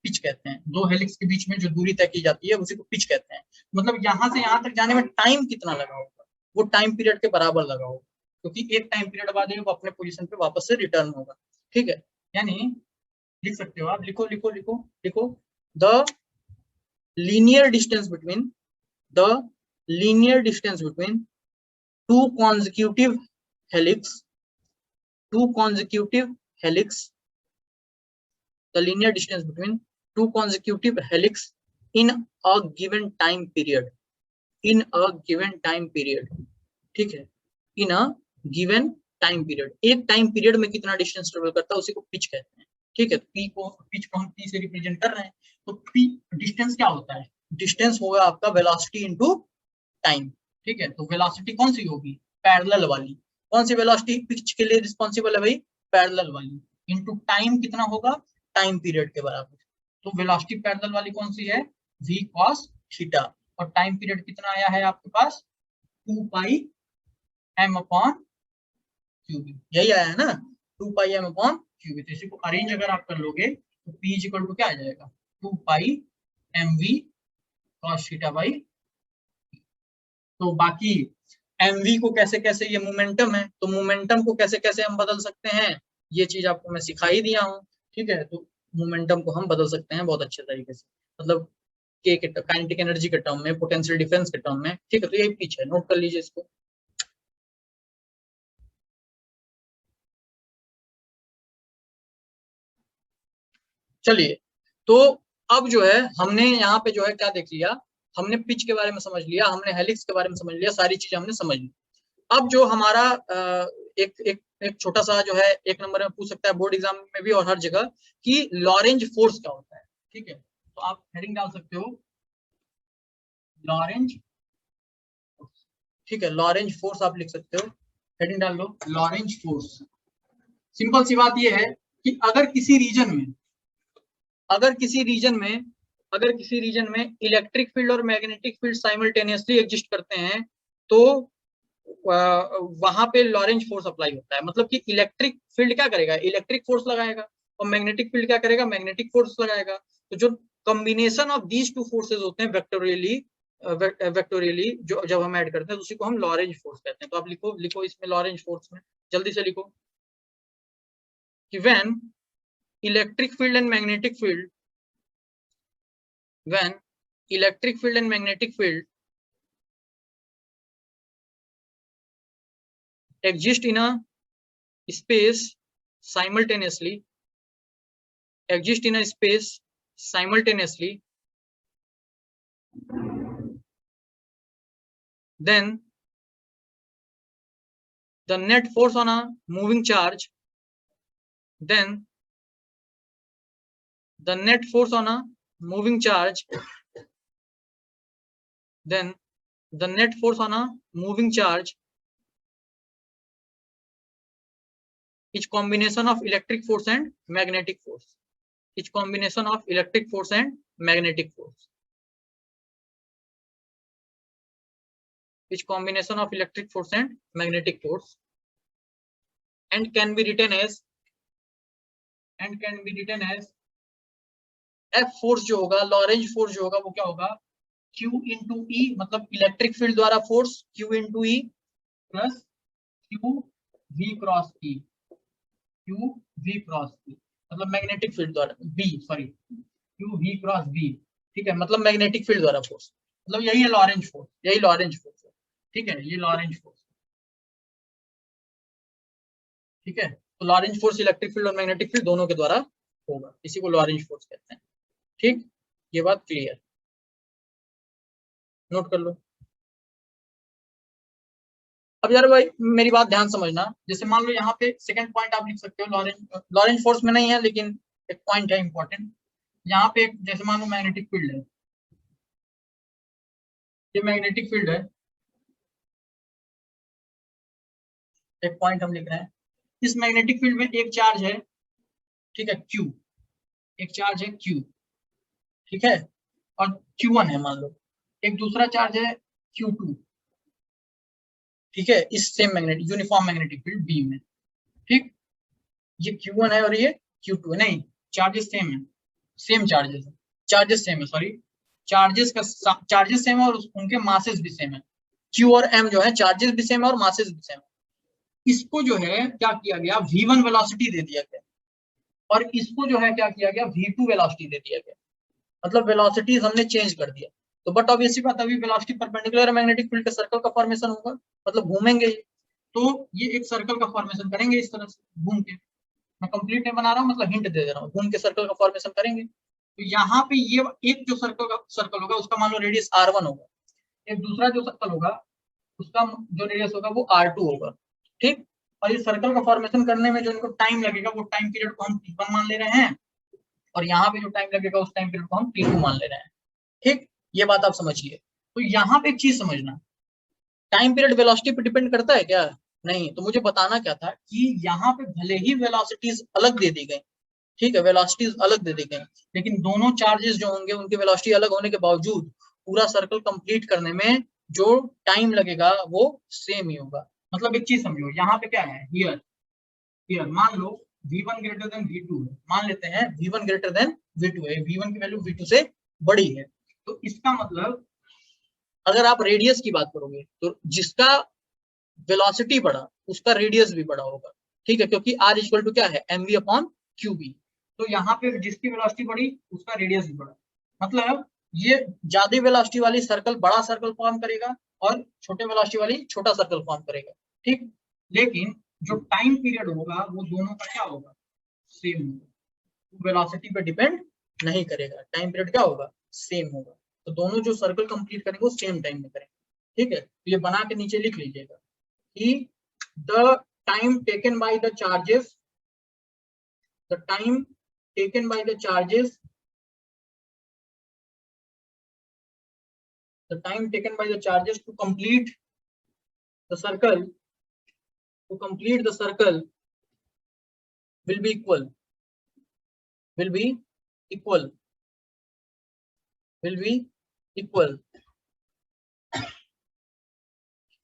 पिच कहते हैं। दो हेलिक्स के बीच में जो दूरी तय की जाती है उसी को पिच कहते हैं। मतलब यहाँ से यहाँ तक जाने में टाइम कितना लगा होगा, वो टाइम पीरियड के बराबर लगा होगा, क्योंकि एक टाइम पीरियड बाद वो अपने पोजीशन पे वापस से रिटर्न होगा, ठीक है। यानी लिख सकते हो आप, लिखो लिखो लिखो लिखो, the linear distance between two consecutive helix, the linear distance between two consecutive helix in a given time period, ठीक है, in a given time period, एक टाइम पीरियड में कितना डिस्टेंस ट्रेवल करता है उसी को पिच कहते हैं, ठीक है। पिच को हम p से रिप्रेजेंट कर रहे हैं, तो p डिस्टेंस क्या होता है, डिस्टेंस होगा आपका वेलोसिटी इनटू टाइम, ठीक है। तो वेलोसिटी कौन सी होगी, पैरेलल वाली। कौन सी वेलोसिटी पिच के लिए रिस्पॉन्सिबल है भाई, पैरेलल वाली, इनटू टाइम कितना होगा, टाइम पीरियड के बराबर। तो वेलोसिटी पैरेलल वाली कौन सी है, v cos थीटा, और टाइम पीरियड कितना आया है आपके पास, 2πm अपॉन qv, यही आया है ना, 2πm अपॉन qv। तो इसी को अरेंज अगर आप कर लोगे तो p इक्वल टू क्या आ जाएगा, 2πmv cos थीटा बाई। तो बाकी mv को कैसे कैसे, ये मोमेंटम है, तो मोमेंटम को कैसे कैसे हम बदल सकते हैं, ये चीज आपको मैं सिखा ही दिया हूँ, ठीक है। तो मोमेंटम को हम बदल सकते हैं बहुत अच्छे तरीके से, मतलब के काइनेटिक एनर्जी के टर्म में, पोटेंशियल डिफरेंस के टर्म में, ठीक है। तो यही पिच है, नोट कर लीजिए इसको। चलिए, तो अब जो है हमने यहाँ पे जो है क्या देख लिया, हमने पिच के बारे में समझ लिया, हमने हेलिक्स के बारे में समझ लिया, सारी चीजें हमने समझ ली। अब जो हमारा एक छोटा सा जो है, एक नंबर में पूछ सकता है बोर्ड एग्जाम में भी और हर जगह, कि लॉरेंज फोर्स क्या होता है, ठीक है। तो आप हेडिंग डाल सकते हो लॉरेंज, ठीक है, लॉरेंज फोर्स आप लिख सकते हो, हेडिंग डाल लो लॉरेंज फोर्स। सिंपल सी बात ये है कि अगर किसी रीजन में इलेक्ट्रिक फील्ड और मैग्नेटिक फील्ड साइमल्टेनियसली एग्जिस्ट करते हैं, तो वहां पे लॉरेंज फोर्स अप्लाई होता है, मतलब कि इलेक्ट्रिक फील्ड क्या करेगा, इलेक्ट्रिक फोर्स लगाएगा, और मैग्नेटिक फील्ड क्या करेगा, मैग्नेटिक फोर्स लगाएगा। तो जो combination of these two forces होते हैं वेक्टोरियली जो जब हम ऐड करते हैं तो उसी को हम लॉरेंज फोर्स कहते हैं। तो आप लिखो इसमें लॉरेंज फोर्स में, जल्दी से लिखो कि when electric field and magnetic field, when electric field and magnetic field exist in a space simultaneously, then the net force on a moving charge, then the net force on a moving charge, then the net force on a moving charge is combination of electric force and magnetic force, is combination of electric force and magnetic force, is combination of electric force and magnetic force, and can be written as F force जो होगा, Lorentz force जो होगा वो क्या होगा, Q into E, मतलब electric field द्वारा force Q into E plus Q V cross E, Q V cross E, मतलब मैग्नेटिक फील्ड द्वारा Q V क्रॉस B, ठीक है, मतलब मैग्नेटिक फील्ड द्वारा फोर्स, मतलब यही है लॉरेंज फोर्स, यही लॉरेंज फोर्स है, ठीक है, ये लॉरेंज फोर्स, ठीक है। तो लॉरेंज फोर्स इलेक्ट्रिक फील्ड और मैग्नेटिक फील्ड दोनों के द्वारा होगा, इसी को लॉरेंज फोर्स कहते हैं, ठीक, ये बात क्लियर, नोट कर लो। अब यार भाई मेरी बात ध्यान समझना, जैसे मान लो यहाँ पे सेकंड पॉइंट आप लिख सकते हो, लॉरेंज फोर्स में नहीं है लेकिन एक पॉइंट है इंपॉर्टेंट, यहाँ पे जैसे मान लो मैग्नेटिक फील्ड है, ये मैग्नेटिक फील्ड है, एक पॉइंट हम लिख रहे हैं, इस मैग्नेटिक फील्ड में एक चार्ज है, ठीक है, Q, एक चार्ज है Q, ठीक है, और Q1 है मान लो, एक दूसरा चार्ज है Q2, ठीक है, इस same magnetic uniform magnetic field B में, ठीक, ये Q1 है और ये Q2 है, नहीं चार्जेस सेम है, सेम चार्जेस है, चार्जेस सेम है, सॉरी चार्जेस सेम है और उनके मासेस भी सेम है, Q और M जो है चार्जेस भी सेम है और मासेस भी सेम है। इसको जो है क्या किया गया, V1 वेलोसिटी दे दिया गया, और इसको जो है क्या किया गया, V2 वेलोसिटी दे दिया गया, मतलब वेलोसिटीज हमने चेंज कर दिया। तो बट ऑब्वियसली बात, अभी वेलोसिटी परपेंडिकुलर मैग्नेटिक फील्ड के सर्कल का फॉर्मेशन होगा, मतलब घूमेंगे, तो ये एक सर्कल का फॉर्मेशन करेंगे इस तरह से घूम के, मैं कंप्लीट नहीं बना रहा हूँ, मतलब हिंट दे दे रहा हूँ, घूम के सर्कल का फॉर्मेशन करेंगे। तो यहाँ पे ये एक जो सर्कल होगा उसका मान लो रेडियस R1 होगा, एक दूसरा जो सर्कल होगा उसका जो रेडियस होगा वो R2 होगा, ठीक, और इस सर्कल का फॉर्मेशन करने में जो इनको टाइम लगेगा वो टाइम पीरियड को हम T1 मान ले रहे हैं, और यहाँ पे जो टाइम लगेगा उस टाइम पीरियड को हम T2 मान ले रहे हैं, ठीक, ये बात आप समझिए। तो यहाँ पे एक चीज समझना, टाइम पीरियड वेलोसिटी पे डिपेंड करता है क्या, नहीं, तो मुझे बताना क्या था कि यहाँ पे भले ही वेलोसिटीज अलग दे दी गई, ठीक है, वेलोसिटीज अलग दे दी गई, लेकिन दोनों चार्जेस जो होंगे उनकी वेलोसिटी अलग होने के बावजूद पूरा सर्कल कंप्लीट करने में जो टाइम लगेगा वो सेम ही होगा। मतलब एक चीज समझो, यहाँ पे क्या है, हियर मान लो V1 ग्रेटर देन V2 है, मान लेते हैं V1 ग्रेटर देन V2 है, V1 की वैल्यू V2 से बड़ी है, तो इसका मतलब अगर आप रेडियस की बात करोगे तो जिसका वेलोसिटी बढ़ा उसका रेडियस भी बड़ा होगा, ठीक है, क्योंकि R इक्वल टू क्या है, mv अपॉन qb, तो यहाँ पे जिसकी वेलोसिटी बढ़ी उसका रेडियस भी बढ़ा, मतलब ये ज्यादा वेलोसिटी वाली सर्कल बड़ा सर्कल फॉर्म करेगा और छोटे वेलोसिटी वाली छोटा सर्कल फॉर्म करेगा, ठीक, लेकिन जो टाइम पीरियड होगा वो दोनों का क्या होगा, सेम होगा, वेलोसिटी पे डिपेंड नहीं करेगा, टाइम पीरियड क्या होगा, सेम होगा, तो दोनों जो सर्कल कंप्लीट करेंगे वो सेम टाइम में करेंगे, ठीक है, तो ये बना के नीचे लिख लीजिएगा कि the time taken by the charges, the time taken by the charges, the time taken by the charges to complete the circle, to complete the circle will be equal, will be equal, will be equal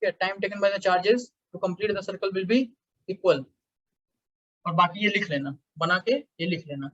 ठीक है, time taken by the charges to complete the circle will be equal, और बाकी ये लिख लेना, बना के ये लिख लेना।